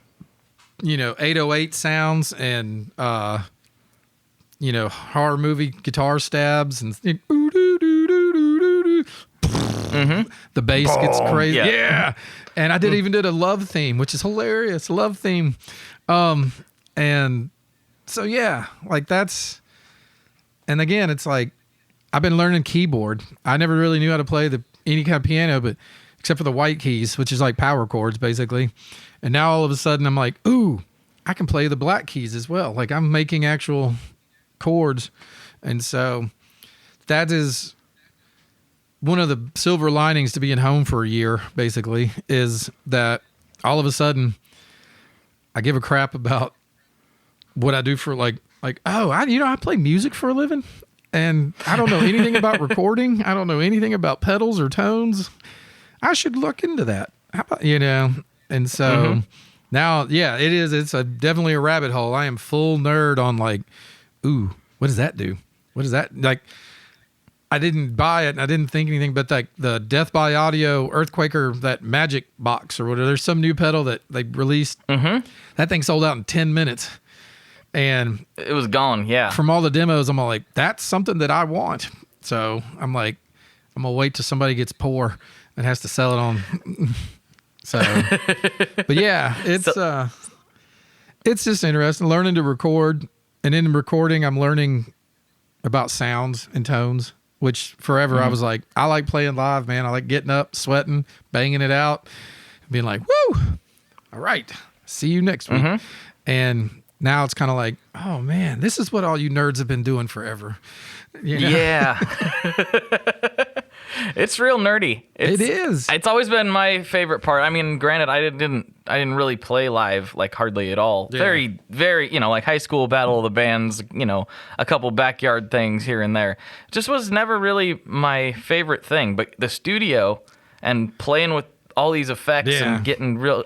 808 sounds and, horror movie guitar stabs and the bass gets crazy. Yeah. And I even did a love theme, which is hilarious. Love theme. And so, yeah, like that's, and again, it's like, I've been learning keyboard. I never really knew how to play any kind of piano, but except for the white keys, which is like power chords basically. And now all of a sudden I'm like, ooh, I can play the black keys as well. Like I'm making actual chords. And so that is one of the silver linings to being home for a year, basically, is that all of a sudden I give a crap about what I do for I play music for a living and I don't know anything about recording. I don't know anything about pedals or tones. I should look into that. How about, and so now, yeah, it is. It's definitely a rabbit hole. I am full nerd on like, ooh, what does that do? What is that? Like, I didn't buy it and I didn't think anything, but like the Death by Audio Earthquaker, that Magic Box or whatever, there's some new pedal that they released. That thing sold out in 10 minutes. And it was gone, yeah. From all the demos, I'm all like, that's something that I want. So I'm like, I'm going to wait till somebody gets poor and has to sell it on. So, but yeah, it's just interesting learning to record. And in recording, I'm learning about sounds and tones, which forever I was like, I like playing live, man. I like getting up, sweating, banging it out, and being like, woo, all right, see you next week. And now it's kind of like, oh man, this is what all you nerds have been doing forever. Yeah. It's real nerdy. It is. It's always been my favorite part. I mean, granted, I didn't really play live like hardly at all. Yeah. Very, very, like high school battle of the bands, a couple backyard things here and there. Just was never really my favorite thing. But the studio and playing with all these effects and getting real,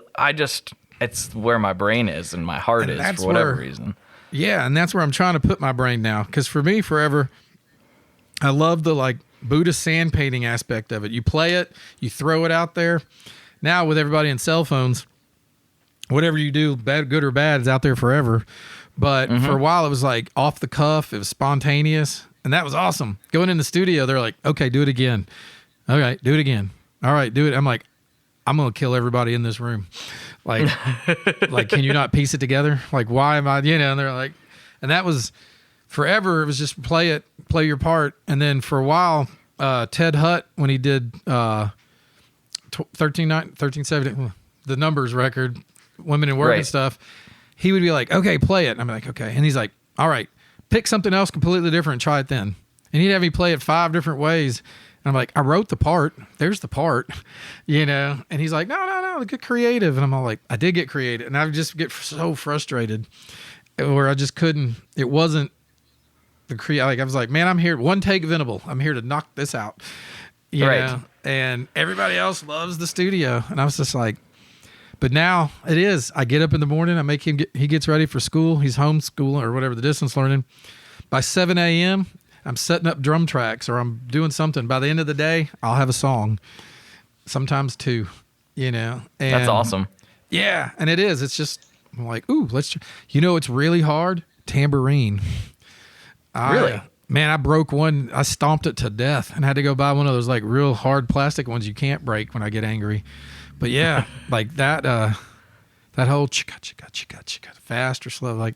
it's where my brain is and my heart is for whatever reason. Yeah, and that's where I'm trying to put my brain now. Because for me, forever, I love the like Buddhist sand painting aspect of it. You play it, you throw it out there. Now with everybody in cell phones, whatever you do, bad, good or bad, is out there forever. But for a while, it was like off the cuff. It was spontaneous, and that was awesome. Going in the studio, they're like, "Okay, do it again. Okay, do it again. All right, do it." I'm like, I'm gonna kill everybody in this room. Like, can you not piece it together? Like, why am I? And they're like, and that was. Forever, it was just play your part. And then for a while, Ted Hutt, when he did 1370, the Numbers record, Women in Work and stuff, he would be like, okay, play it. And I'm like, okay. And he's like, all right, pick something else completely different and try it then. And he'd have me play it 5 different ways. And I'm like, I wrote the part. There's the part, And he's like, no, get creative. And I'm all like, I did get creative. And I would just get so frustrated where I just couldn't, it wasn't, I was like, man, I'm here. One take Venable. I'm here to knock this out. You know? And everybody else loves the studio. And I was just like, but now it is. I get up in the morning. I make him he gets ready for school. He's homeschooling or whatever, the distance learning. By 7 a.m., I'm setting up drum tracks or I'm doing something. By the end of the day, I'll have a song. Sometimes 2, And that's awesome. Yeah. And it is. It's just I'm like, ooh, it's really hard. Tambourine. Really? Man, I broke one. I stomped it to death and had to go buy one of those like real hard plastic ones you can't break when I get angry. But yeah, like that whole chicka, fast or slow, like,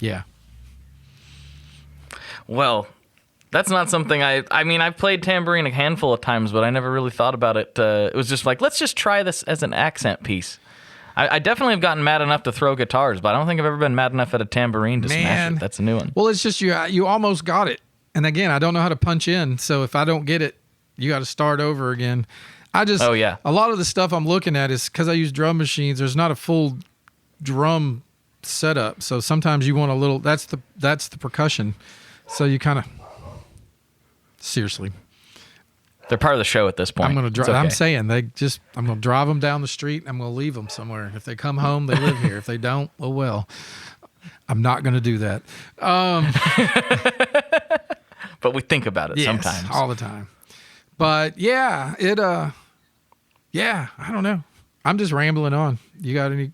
yeah. Well, that's not something I've played tambourine a handful of times, but I never really thought about it. It was just like, let's just try this as an accent piece. I definitely have gotten mad enough to throw guitars, but I don't think I've ever been mad enough at a tambourine to smash it. That's a new one. Well, it's just you almost got it. And again, I don't know how to punch in. So if I don't get it, you got to start over again. A lot of the stuff I'm looking at is because I use drum machines. There's not a full drum setup. So sometimes you want a little, that's the percussion. So you kind of, seriously. They're part of the show at this point. I'm going to drive. Okay. I'm saying I'm going to drive them down the street. I'm going to leave them somewhere. If they come home, they live here. If they don't, oh well. I'm not going to do that. But we think about it sometimes. All the time. But yeah, I don't know. I'm just rambling on. You got any?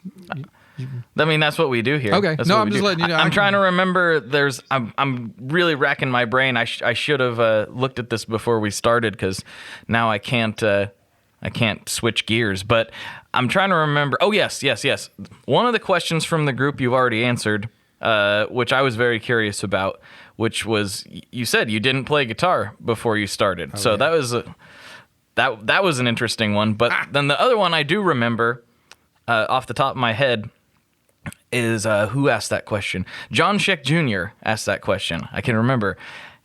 I mean, that's what we do here. Okay. I'm just letting you know. I'm trying to remember. I'm really racking my brain. I should have looked at this before we started because now I can't switch gears. But I'm trying to remember. Oh, yes. One of the questions from the group you've already answered, which I was very curious about, which was you said you didn't play guitar before you started. So that was that was an interesting one. But then the other one I do remember off the top of my head is who asked that question? John Schick Jr. asked that question. I can remember.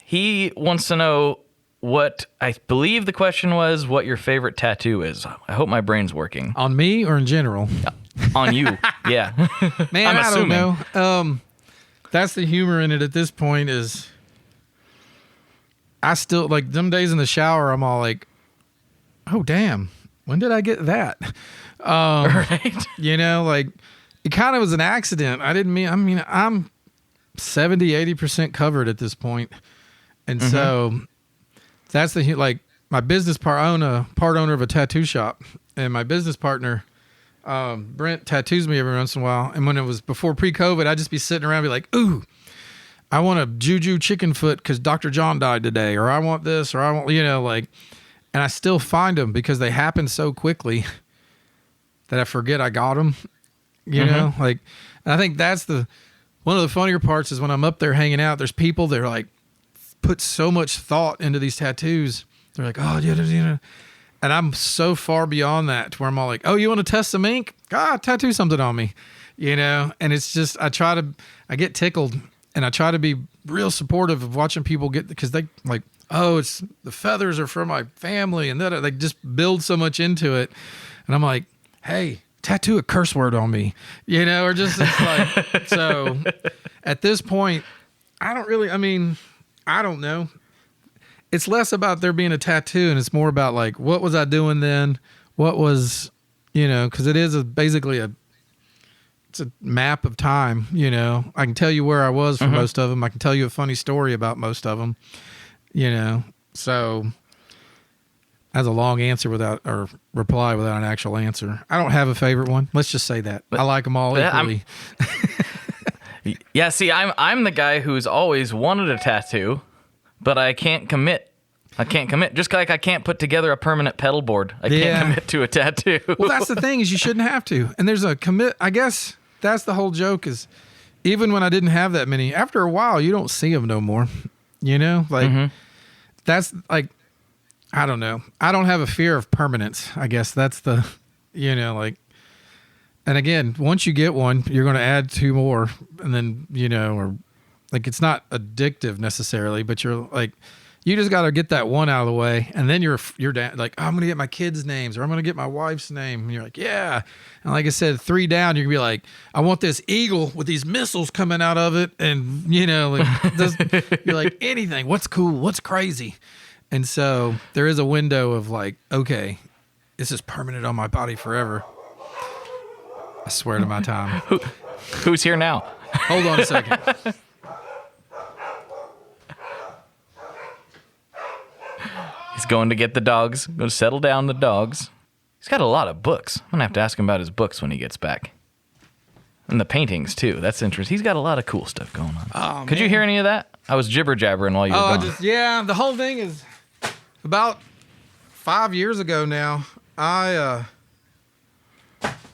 He wants to know what I believe the question was, what your favorite tattoo is. I hope my brain's working. On me or in general? On you, yeah. Man, I don't know. That's the humor in it at this point is I still, like, them days in the shower, I'm all like, oh, damn, when did I get that? Right. You know, like, it kind of was an accident. I'm 70, 80% covered at this point. And so that's like my business part owner of a tattoo shop, and my business partner, Brent, tattoos me every once in a while. And when it was before pre-COVID, I'd just be sitting around and be like, ooh, I want a Juju chicken foot because Dr. John died today, or I want this, or I want, and I still find them because they happen so quickly that I forget I got them. You know, like, and I think that's one of the funnier parts is when I'm up there hanging out, there's people that are like, put so much thought into these tattoos. They're like, oh, yeah. And I'm so far beyond that to where I'm all like, oh, you want to test some ink? Tattoo something on me, And it's just, I get tickled and I try to be real supportive of watching people because they like, oh, it's the feathers are from my family. And that they just build so much into it. And I'm like, hey, tattoo a curse word on me, or just it's like, so at this point, I don't know. It's less about there being a tattoo and it's more about like, what was I doing then? What was, cause it is basically it's a map of time, I can tell you where I was for most of them. I can tell you a funny story about most of them, so that's a long answer or reply without an actual answer. I don't have a favorite one. Let's just say that. I like them all equally. Yeah, see, I'm the guy who's always wanted a tattoo, but I can't commit. Just like I can't put together a permanent pedal board. I can't commit to a tattoo. Well, that's the thing is you shouldn't have to. And there's a commit. I guess that's the whole joke is even when I didn't have that many, after a while, you don't see them no more. Like that's like, I don't know. I don't have a fear of permanence. I guess that's the, like, and again, once you get one, you're going to add two more and then, or like, it's not addictive necessarily, but you're like, you just got to get that one out of the way. And then you're down, like, oh, I'm going to get my kids' names or I'm going to get my wife's name. And you're like, yeah. And like I said, 3 down, you're going to be like, I want this eagle with these missiles coming out of it. And, like, you're like, anything, what's cool, what's crazy. And so there is a window of like, okay, this is permanent on my body forever. I swear to my time. Who's here now? Hold on a second. He's going to get the dogs, going to settle down the dogs. He's got a lot of books. I'm going to have to ask him about his books when he gets back. And the paintings, too. That's interesting. He's got a lot of cool stuff going on. Oh, Could you hear any of that? I was jibber-jabbering while you were gone. The whole thing is about 5 years ago now, I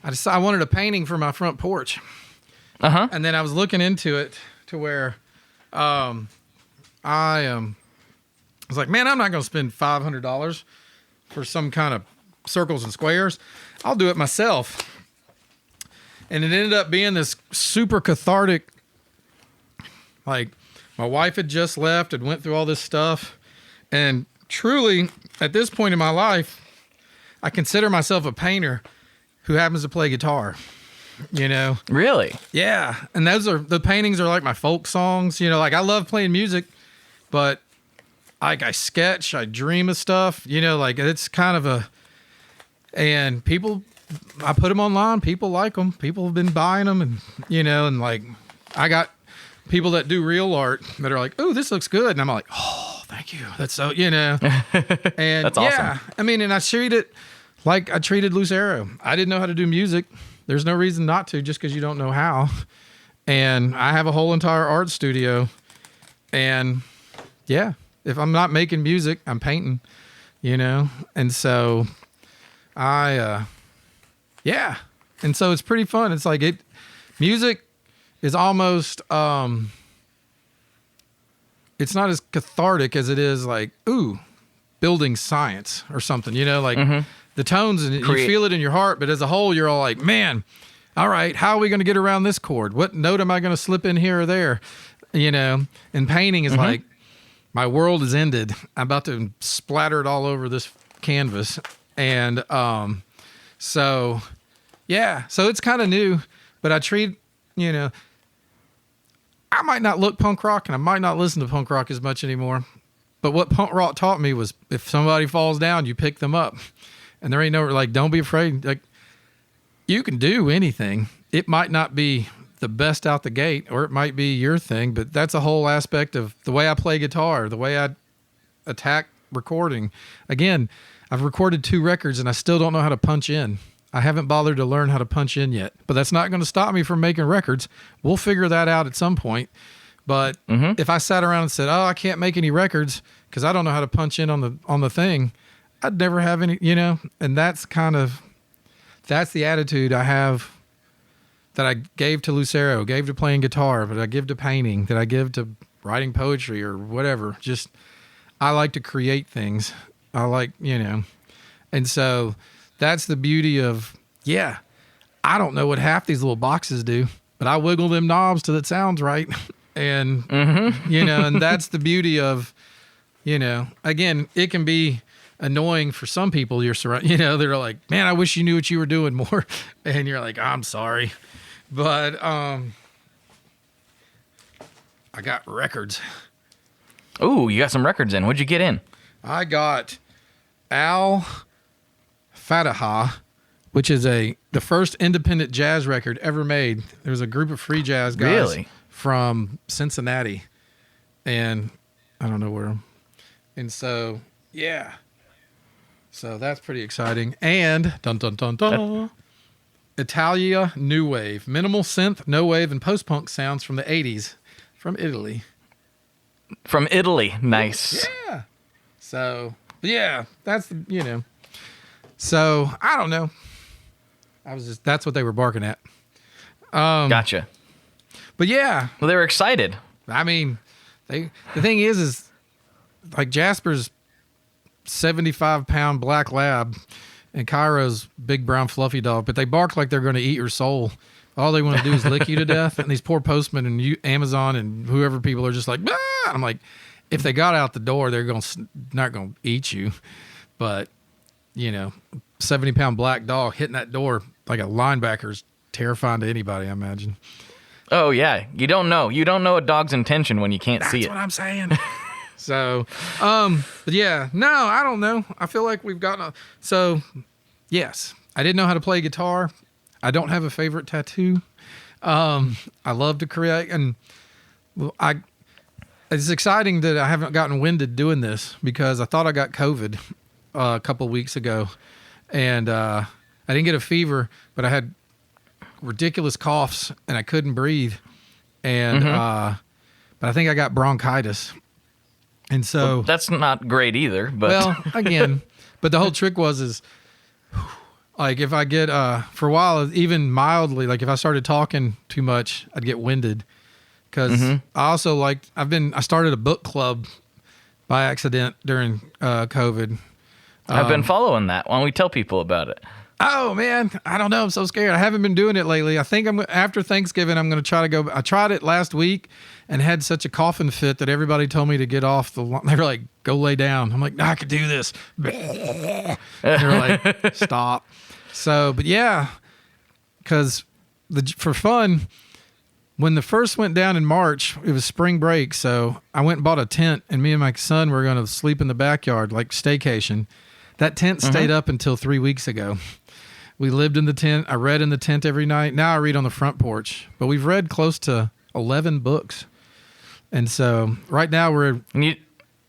decided I wanted a painting for my front porch. And then I was looking into it to where I was like, man, I'm not going to spend $500 for some kind of circles and squares. I'll do it myself. And it ended up being this super cathartic, like, My wife had just left and went through all this stuff. And truly, at this point in my life, I consider myself a painter who happens to play guitar, you know? Really? Yeah. And the paintings are like my folk songs, you know, like I love playing music, but like I sketch, I dream of stuff, you know, like it's kind of and people, I put them online, people like them, people have been buying them, and, you know, and like I got people that do real art that are like, oh, this looks good. And I'm like, oh, thank you. That's so, you know, and that's awesome. Yeah, I mean, and I treat it like I treated Lucero. I didn't know how to do music. There's no reason not to, just because you don't know how. And I have a whole entire art studio. And yeah, if I'm not making music, I'm painting, you know? And so yeah. And so it's pretty fun. It's like music is almost, it's not as cathartic as it is like, ooh, building science or something, you know, like the tones and you feel it in your heart, but as a whole, you're all like, man, all right, how are we going to get around this chord? What note am I going to slip in here or there? You know, and painting is like, my world is ended. I'm about to splatter it all over this canvas. And, so yeah, so it's kind of new, but I treat, you know, I might not look punk rock and I might not listen to punk rock as much anymore. But what punk rock taught me was if somebody falls down, you pick them up. And there ain't no, like, don't be afraid. Like, you can do anything. It might not be the best out the gate, or it might be your thing, but that's a whole aspect of the way I play guitar, the way I attack recording. Again, I've recorded 2 records and I still don't know how to punch in. I haven't bothered to learn how to punch in yet, but that's not going to stop me from making records. We'll figure that out at some point. But if I sat around and said, oh, I can't make any records because I don't know how to punch in on the thing, I'd never have any, you know, and that's the attitude I have that I gave to Lucero, gave to playing guitar, but I give to painting, that I give to writing poetry or whatever. Just, I like to create things. I like, you know, and so that's the beauty of, yeah, I don't know what half these little boxes do, but I wiggle them knobs till it sounds right. And, you know, and that's the beauty of, you know, again, it can be annoying for some people you're surrounded, you know, they're like, man, I wish you knew what you were doing more. And you're like, I'm sorry. But I got records. Oh, you got some records in. What'd you get in? I got Al Fataha, which is the first independent jazz record ever made. There was a group of free jazz guys from Cincinnati, and I don't know where. And so, yeah. So that's pretty exciting. And dun dun dun dun. Italia New Wave, minimal synth, no wave, and post-punk sounds from the 80s from Italy. From Italy. Nice. Yeah. So, yeah, that's, you know. So, I don't know. That's what they were barking at. Gotcha. But yeah. Well, they were excited. I mean, the thing is like Jasper's 75-pound black lab and Cairo's big brown fluffy dog, but they bark like they're going to eat your soul. All they want to do is lick you to death. And these poor postmen and Amazon and whoever people are just like, ah! I'm like, if they got out the door, they're not going to eat you. But, you know, 70-pound black dog hitting that door like a linebacker is terrifying to anybody, I imagine. Oh, yeah. You don't know. You don't know a dog's intention when you can't see it. That's what I'm saying. So, but yeah, no, I don't know. I feel like we've gotten so yes, I didn't know how to play guitar. I don't have a favorite tattoo. I love to create, and it's exciting that I haven't gotten winded doing this because I thought I got COVID a couple of weeks ago, and I didn't get a fever, but I had ridiculous coughs and I couldn't breathe, and but I think I got bronchitis. And so well, that's not great either, but well, again, but the whole trick is like if I get for a while, even mildly, like if I started talking too much, I'd get winded. Because I also I started a book club by accident during COVID. I've been following that. Why don't we tell people about it? Oh man, I don't know. I'm so scared. I haven't been doing it lately. I think after Thanksgiving, I'm going to try to go. I tried it last week and had such a coughing fit that everybody told me to get off the lawn. They were like, go lay down. I'm like, no, I could do this. And they're like, stop. So, but yeah, because for fun, when the first went down in March, it was spring break. So I went and bought a tent, and me and my son were going to sleep in the backyard, like staycation. That tent stayed up until 3 weeks ago. We lived in the tent. I read in the tent every night. Now I read on the front porch. But we've read close to 11 books. And so right now we're... And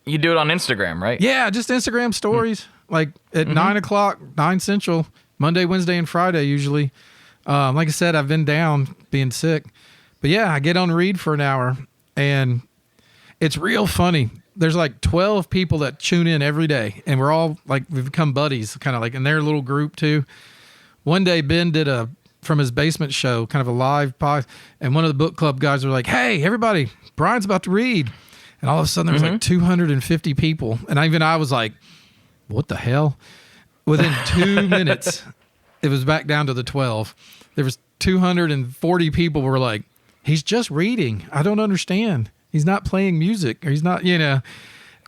you do it on Instagram, right? Yeah, just Instagram stories. Like at 9 o'clock, 9 Central, Monday, Wednesday, and Friday usually. Like I said, I've been down being sick. But yeah, I get on read for an hour. And it's real funny. There's like 12 people that tune in every day. And we're all like, we've become buddies, kind of like in their little group too. One day, Ben did from his basement show, kind of a live pod, and one of the book club guys were like, hey, everybody, Brian's about to read. And all of a sudden, there was like 250 people. And I was like, what the hell? Within 2 minutes, it was back down to the 12. There was 240 people were like, he's just reading. I don't understand. He's not playing music, or he's not, And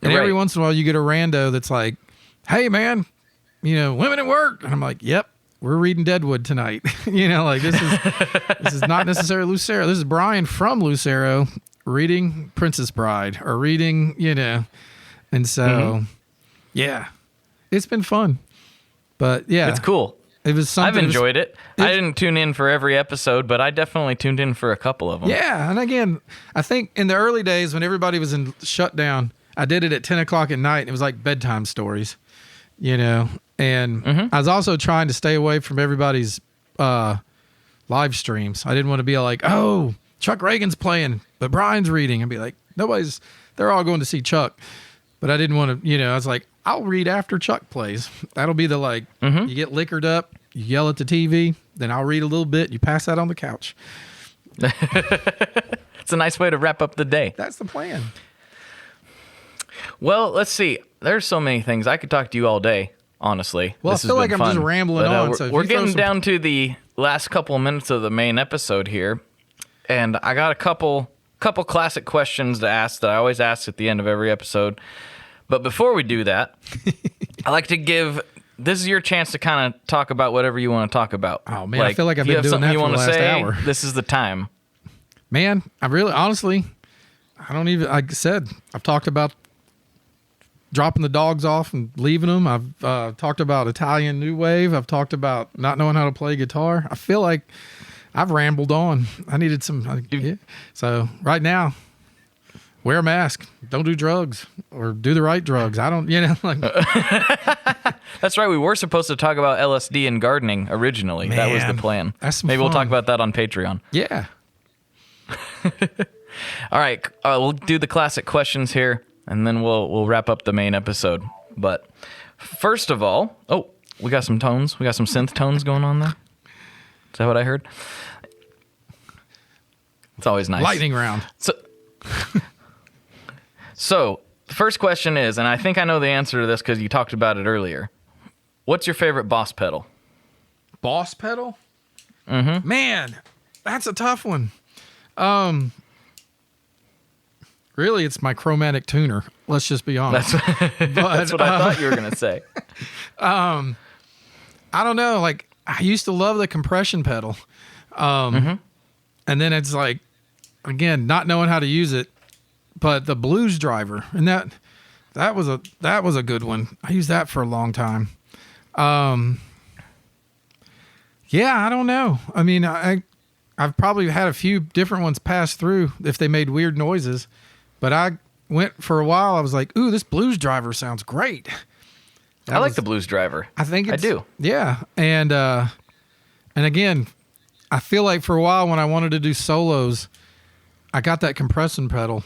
every once in a while, you get a rando that's like, hey, man, women at work. And I'm like, yep. We're reading Deadwood tonight. This is not necessarily Lucero. This is Brian from Lucero reading Princess Bride or reading, And so, yeah, it's been fun. But yeah, it's cool. It was something. I've enjoyed it. I didn't tune in for every episode, but I definitely tuned in for a couple of them. Yeah. And again, I think in the early days when everybody was in shutdown, I did it at 10 o'clock at night. And it was like bedtime stories, And I was also trying to stay away from everybody's live streams. I didn't want to be like, oh, Chuck Reagan's playing, but Brian's reading. I'd be like, they're all going to see Chuck. But I didn't want to, I was like, I'll read after Chuck plays. That'll be the you get liquored up, you yell at the TV, then I'll read a little bit, you pass out on the couch. It's a nice way to wrap up the day. That's the plan. Well, let's see. There's so many things. I could talk to you all day. Honestly, well, I feel like I'm just rambling on. We're getting down to the last couple of minutes of the main episode here, and I got a couple classic questions to ask that I always ask at the end of every episode. But before we do that, I like to this is your chance to kind of talk about whatever you want to talk about. Oh man, I feel like I've been doing that for the last hour. This is the time. Man, I really, honestly, I don't even. Like I said, I've talked about dropping the dogs off and leaving them. I've talked about Italian New Wave. I've talked about not knowing how to play guitar. I feel like I've rambled on. I needed some. So right now, wear a mask. Don't do drugs or do the right drugs. I don't, That's right. We were supposed to talk about LSD and gardening originally. Man, that was the plan. Maybe we'll talk about that on Patreon. Yeah. All right. We'll do the classic questions here. And then we'll wrap up the main episode. But first of all, we got some tones. We got some synth tones going on there. Is that what I heard? It's always nice. Lightning round. So the first question is, and I think I know the answer to this because you talked about it earlier. What's your favorite Boss pedal? Boss pedal? Mm-hmm. Man, that's a tough one. Really, it's my chromatic tuner. Let's just be honest. That's what I thought you were going to say. I don't know. Like, I used to love the compression pedal. And then it's like, again, not knowing how to use it, but the blues driver. And that was a good one. I used that for a long time. Yeah, I don't know. I mean, I've probably had a few different ones pass through if they made weird noises. But I went for a while. I was like, ooh, this blues driver sounds great. I like the blues driver. I think I do. Yeah. And again, I feel like for a while when I wanted to do solos, I got that compression pedal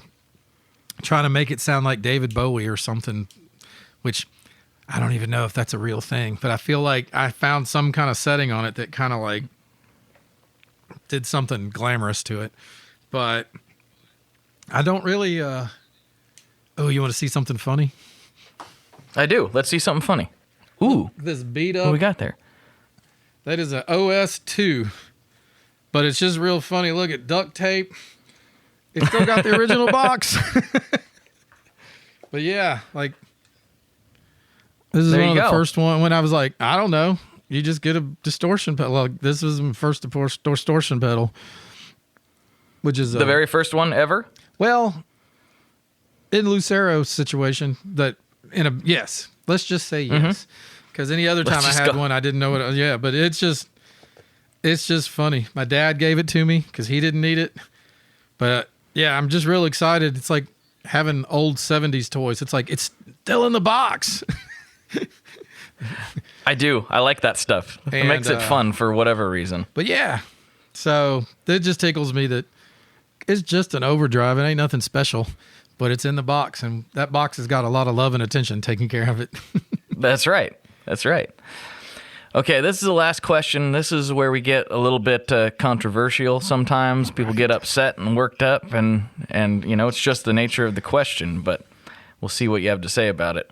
trying to make it sound like David Bowie or something, which I don't even know if that's a real thing. But I feel like I found some kind of setting on it that kind of like did something glamorous to it. But I don't really, you want to see something funny? I do. Let's see something funny. Ooh. This beat up. What we got there? That is an OS2, but it's just real funny. Look at duct tape. It's still got the original box. But yeah, like this is one of the first one when I was like, I don't know. You just get a distortion pedal. Well, this was my first distortion pedal, which is the very first one ever. Well, in Lucero's situation, yes, let's just say yes, because any other time I had one, I didn't know what. Yeah, but it's just funny. My dad gave it to me because he didn't need it, but yeah, I'm just real excited. It's like having old 70s toys. It's like it's still in the box. I do. I like that stuff. It makes it fun for whatever reason. But yeah, so it just tickles me that it's just an overdrive. It ain't nothing special, but it's in the box, and that box has got a lot of love and attention taking care of it. That's right. That's right. Okay, this is the last question. This is where we get a little bit controversial sometimes. People get upset and worked up, and you know, it's just the nature of the question, but we'll see what you have to say about it.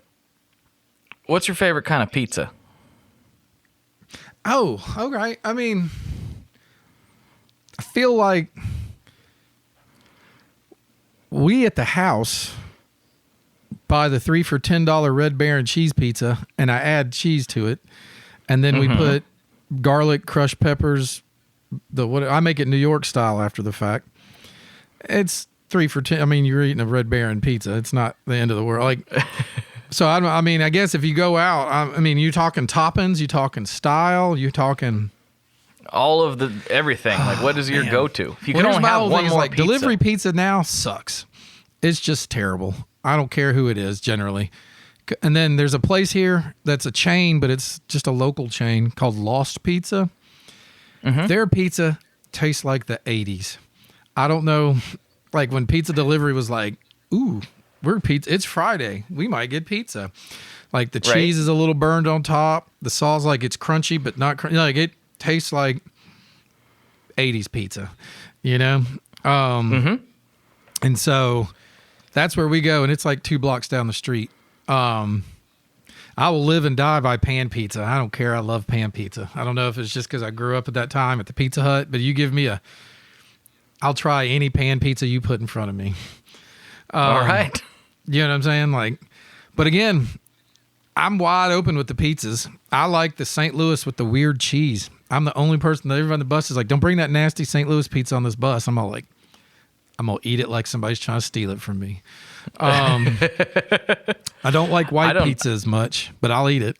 What's your favorite kind of pizza? Oh, okay. I mean, I feel like we at the house buy the 3 for $10 Red Baron cheese pizza, and I add cheese to it, and then we put garlic, crushed peppers. I make it New York style after the fact. It's 3 for $10. I mean, you're eating a Red Baron pizza. It's not the end of the world. Like. So, I mean, I guess if you go out, I mean, you talking toppings, you talking style, you talking... All of the everything. Like, what is your go-to? If you can only have one more pizza. Delivery pizza now sucks. It's just terrible. I don't care who it is, generally. And then there's a place here that's a chain, but it's just a local chain called Lost Pizza. Their pizza tastes like the 80s. I don't know, like when pizza delivery was like, ooh, we're pizza. It's Friday. We might get pizza. Like the cheese is a little burned on top. The sauce, like it's crunchy, but not crunchy. Like it tastes like 80s pizza, you know? And so that's where we go. And it's like 2 blocks down the street. I will live and die by pan pizza. I don't care. I love pan pizza. I don't know if it's just because I grew up at that time at the Pizza Hut, but you give me I'll try any pan pizza you put in front of me. All right. You know what I'm saying? Like, but again, I'm wide open with the pizzas. I like the St. Louis with the weird cheese. I'm the only person that everybody on the bus is like, don't bring that nasty St. Louis pizza on this bus. I'm all like, I'm going to eat it like somebody's trying to steal it from me. I don't like white pizza as much, but I'll eat it.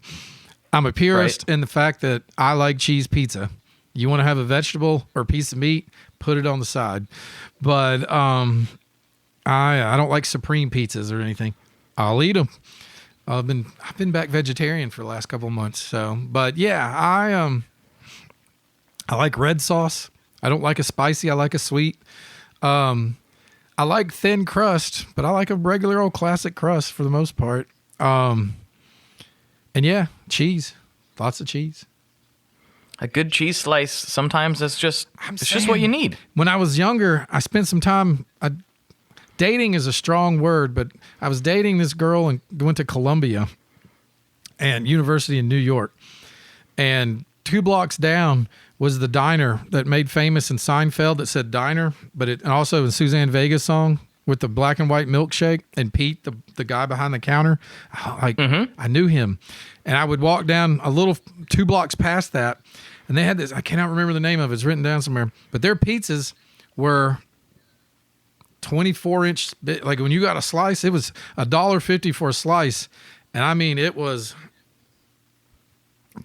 I'm a purist in the fact that I like cheese pizza. You want to have a vegetable or a piece of meat, put it on the side. But, I don't like supreme pizzas or anything. I'll eat them. I've been back vegetarian for the last couple of months. So, but yeah, I like red sauce. I don't like a spicy. I like a sweet. I like thin crust, but I like a regular old classic crust for the most part. And yeah, cheese. Lots of cheese. A good cheese slice. Sometimes it's just what you need. When I was younger, I spent some time. Dating is a strong word, but I was dating this girl and went to Columbia and University in New York. And 2 blocks down was the diner that made famous in Seinfeld that said diner, but and also in Suzanne Vega's song with the black and white milkshake and Pete, the guy behind the counter. I knew him. And I would walk down a little 2 blocks past that, and they had this, I cannot remember the name of it. It's written down somewhere, but their pizzas were 24-inch, like when you got a slice, it was $1.50 for a slice. And I mean, it was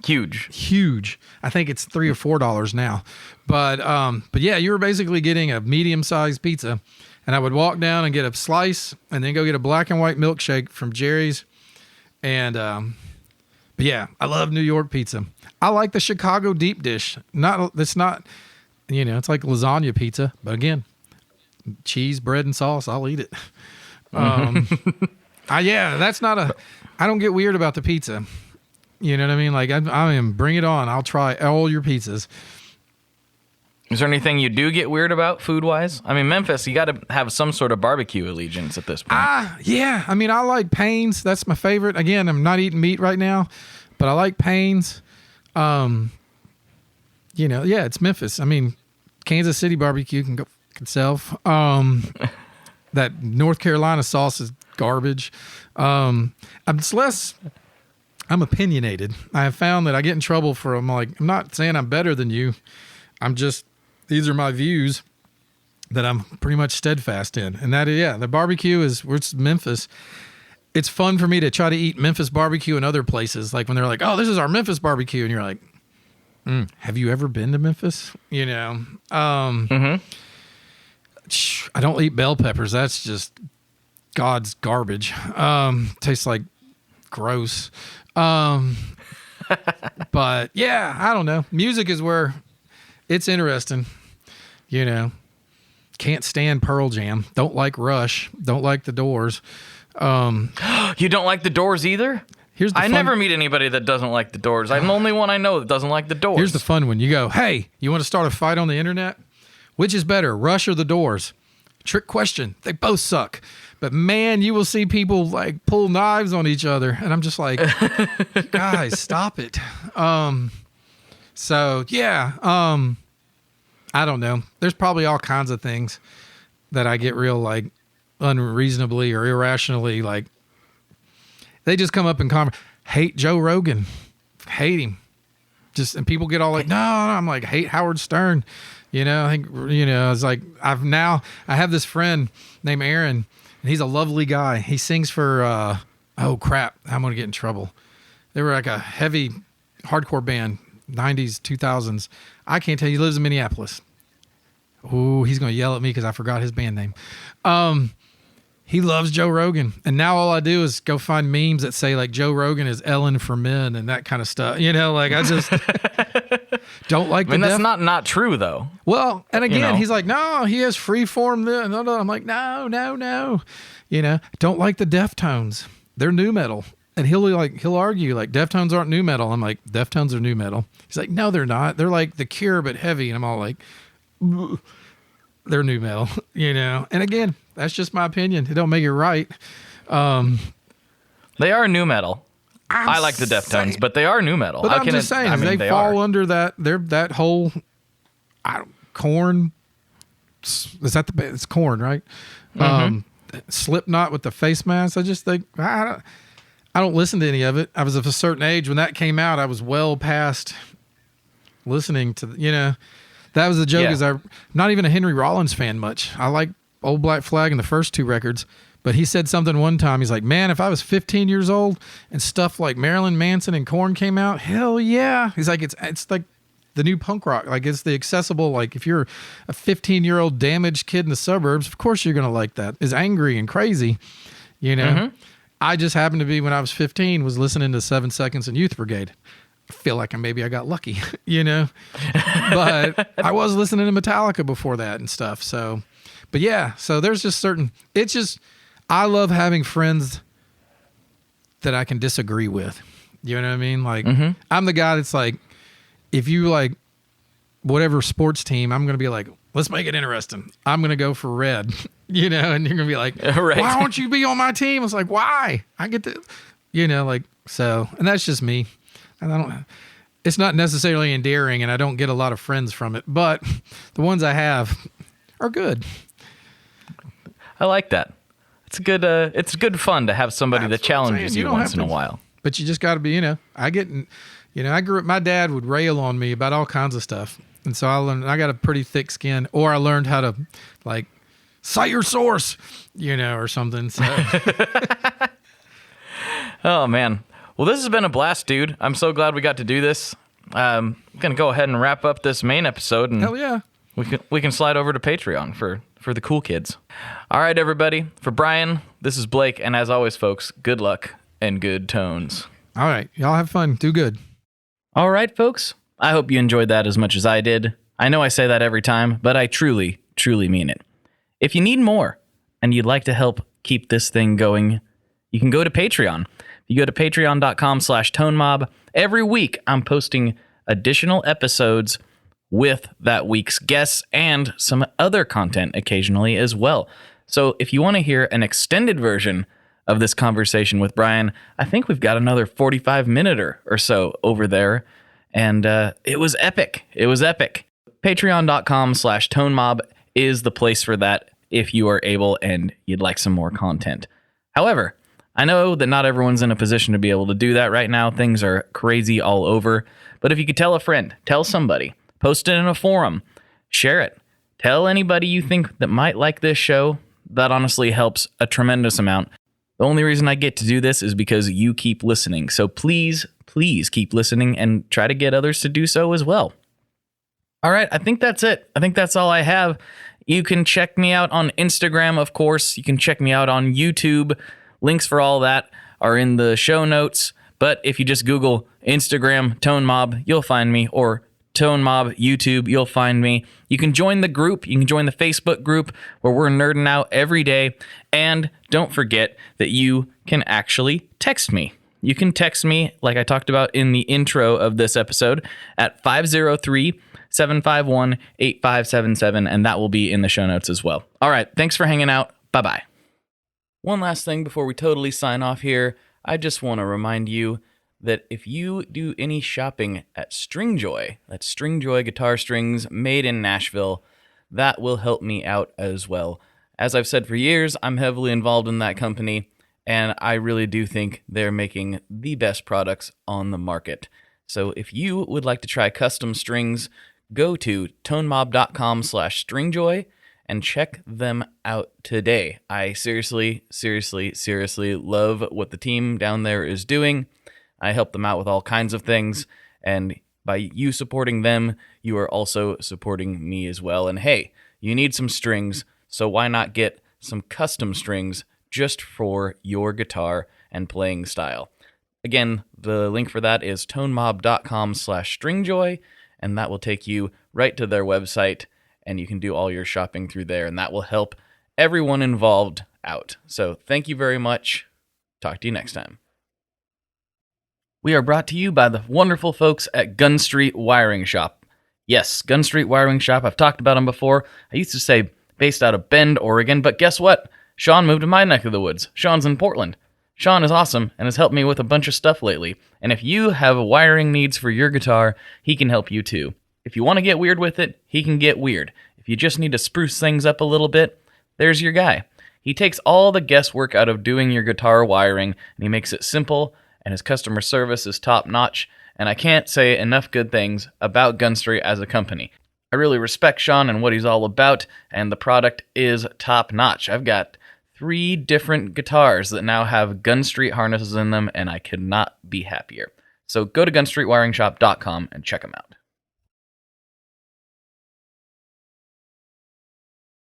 huge. I think it's $3 or $4 now. But yeah, you were basically getting a medium-sized pizza. And I would walk down and get a slice and then go get a black and white milkshake from Jerry's. And, but yeah, I love New York pizza. I like the Chicago deep dish. It's not, you know, it's like lasagna pizza, but again, cheese, bread, and sauce, I'll eat it. That's not I don't get weird about the pizza. You know what I mean? Like, I am, bring it on. I'll try all your pizzas. Is there anything you do get weird about food-wise? I mean, Memphis, you got to have some sort of barbecue allegiance at this point. Yeah. I mean, I like Payne's. That's my favorite. Again, I'm not eating meat right now, but I like Payne's. yeah, it's Memphis. I mean, Kansas City barbecue can sell. That North Carolina sauce is garbage. I'm opinionated. I have found that I get in trouble for, I'm not saying I'm better than you. These are my views that I'm pretty much steadfast in. And that, the barbecue it's Memphis. It's fun for me to try to eat Memphis barbecue in other places. Like when they're like, oh, this is our Memphis barbecue. And you're like, have you ever been to Memphis? I don't eat bell peppers. That's just God's garbage. Tastes like gross. But yeah, I don't know. Music is where it's interesting. Can't stand Pearl Jam. Don't like Rush. Don't like the Doors. You don't like the Doors either? I never meet anybody that doesn't like the Doors. I'm the only one I know that doesn't like the Doors. Here's the fun one. You go, hey, you want to start a fight on the internet? Which is better, Rush or the Doors? Trick question. They both suck. But man, you will see people like pull knives on each other. And I'm just like, guys, stop it. So yeah, I don't know. There's probably all kinds of things that I get real like unreasonably or irrationally like. They just come up and hate Joe Rogan, hate him. And people get all like, no, I'm like, hate Howard Stern. I think, it's like I have this friend named Aaron, and he's a lovely guy. He sings for, oh crap, I'm going to get in trouble. They were like a heavy hardcore band, 90s, 2000s. I can't tell you, he lives in Minneapolis. Ooh, he's going to yell at me because I forgot his band name. He loves Joe Rogan. And now all I do is go find memes that say like Joe Rogan is Ellen for men and that kind of stuff. I just don't like the that's not true though. Well, and again, he's like, no, he has free form. No. I'm like, no. Don't like the Deftones. They're new metal. And he'll argue like Deftones aren't new metal. I'm like, Deftones are new metal. He's like, no, they're not. They're like The Cure, but heavy. And I'm all like, they're new metal, And again, that's just my opinion. It don't make it right. They are new metal. I like the Deftones, but they are new metal. But I'm just saying, they fall under that. They're that whole Korn. Is that it's Korn, right? Slipknot with the face mask. I just think I don't listen to any of it. I was of a certain age when that came out. I was well past listening to That was the joke. Is I'm not even a Henry Rollins fan much. I like Old Black Flag and the first two records, but he said something one time. He's like, man, if I was 15 years old and stuff like Marilyn Manson and Korn came out, hell yeah. He's like, it's like the new punk rock. Like it's the accessible, like if you're a 15-year-old damaged kid in the suburbs, of course you're going to like that. Is angry and crazy, I just happened to be, when I was 15, was listening to 7 Seconds and Youth Brigade. I feel like maybe I got lucky, but I was listening to Metallica before that and stuff. So, but yeah, so there's just I love having friends that I can disagree with. You know what I mean? Like I'm the guy that's like, if you like whatever sports team, I'm going to be like, let's make it interesting. I'm going to go for red, and you're going to be like, right. Why won't you be on my team? It's like, why? I get to, so, and that's just me. And it's not necessarily endearing, and I don't get a lot of friends from it, but the ones I have are good. I like that. It's good fun to have somebody that challenges you once in a while. But you just got to be, I grew up, my dad would rail on me about all kinds of stuff. And so I got a pretty thick skin, or I learned how to like cite your source, or something. So. Oh man. Well, this has been a blast, dude. I'm so glad we got to do this. I'm going to go ahead and wrap up this main episode. And hell yeah. We can slide over to Patreon for the cool kids. All right, everybody. For Brian, this is Blake. And as always, folks, good luck and good tones. All right. Y'all have fun. Do good. All right, folks. I hope you enjoyed that as much as I did. I know I say that every time, but I truly, truly mean it. If you need more and you'd like to help keep this thing going, you can go to Patreon. You go to patreon.com/tonemob. Every week, I'm posting additional episodes with that week's guests and some other content occasionally as well. So if you want to hear an extended version of this conversation with Brian, I think we've got another 45-minute or so over there. And it was epic. It was epic. Patreon.com/ToneMob is the place for that if you are able and you'd like some more content. However, I know that not everyone's in a position to be able to do that right now. Things are crazy all over. But if you could tell a friend, tell somebody, post it in a forum, share it, tell anybody you think that might like this show, that honestly helps a tremendous amount. The only reason I get to do this is because you keep listening. So please, please keep listening and try to get others to do so as well. All right, I think that's it. I think that's all I have. You can check me out on Instagram, of course. You can check me out on YouTube. Links for all that are in the show notes. But if you just Google Instagram Tone Mob, you'll find me, or Tone Mob YouTube, you'll find me. You can join the group. You can join the Facebook group where we're nerding out every day. And don't forget that you can actually text me. You can text me, like I talked about in the intro of this episode, at 503-751-8577, and that will be in the show notes as well. All right, thanks for hanging out. Bye-bye. One last thing before we totally sign off here, I just want to remind you that if you do any shopping at Stringjoy, that's Stringjoy guitar strings made in Nashville, that will help me out as well. As I've said for years, I'm heavily involved in that company, and I really do think they're making the best products on the market. So if you would like to try custom strings, go to tonemob.com/stringjoy and check them out today. I seriously love what the team down there is doing. I help them out with all kinds of things, and by you supporting them, you are also supporting me as well. And hey, you need some strings, so why not get some custom strings just for your guitar and playing style? Again, the link for that is tonemob.com/stringjoy, and that will take you right to their website, and you can do all your shopping through there, and that will help everyone involved out. So thank you very much. Talk to you next time. We are brought to you by the wonderful folks at Gun Street Wiring Shop. Yes, Gun Street Wiring Shop. I've talked about them before. I used to say based out of Bend, Oregon, but guess what? Sean moved to my neck of the woods. Sean's in Portland. Sean is awesome and has helped me with a bunch of stuff lately. And if you have wiring needs for your guitar, he can help you too. If you want to get weird with it, he can get weird. If you just need to spruce things up a little bit, there's your guy. He takes all the guesswork out of doing your guitar wiring, and he makes it simple, and his customer service is top-notch, and I can't say enough good things about Gun Street as a company. I really respect Sean and what he's all about, and the product is top-notch. I've got 3 different guitars that now have Gun Street harnesses in them, and I could not be happier. So go to gunstreetwiringshop.com and check them out.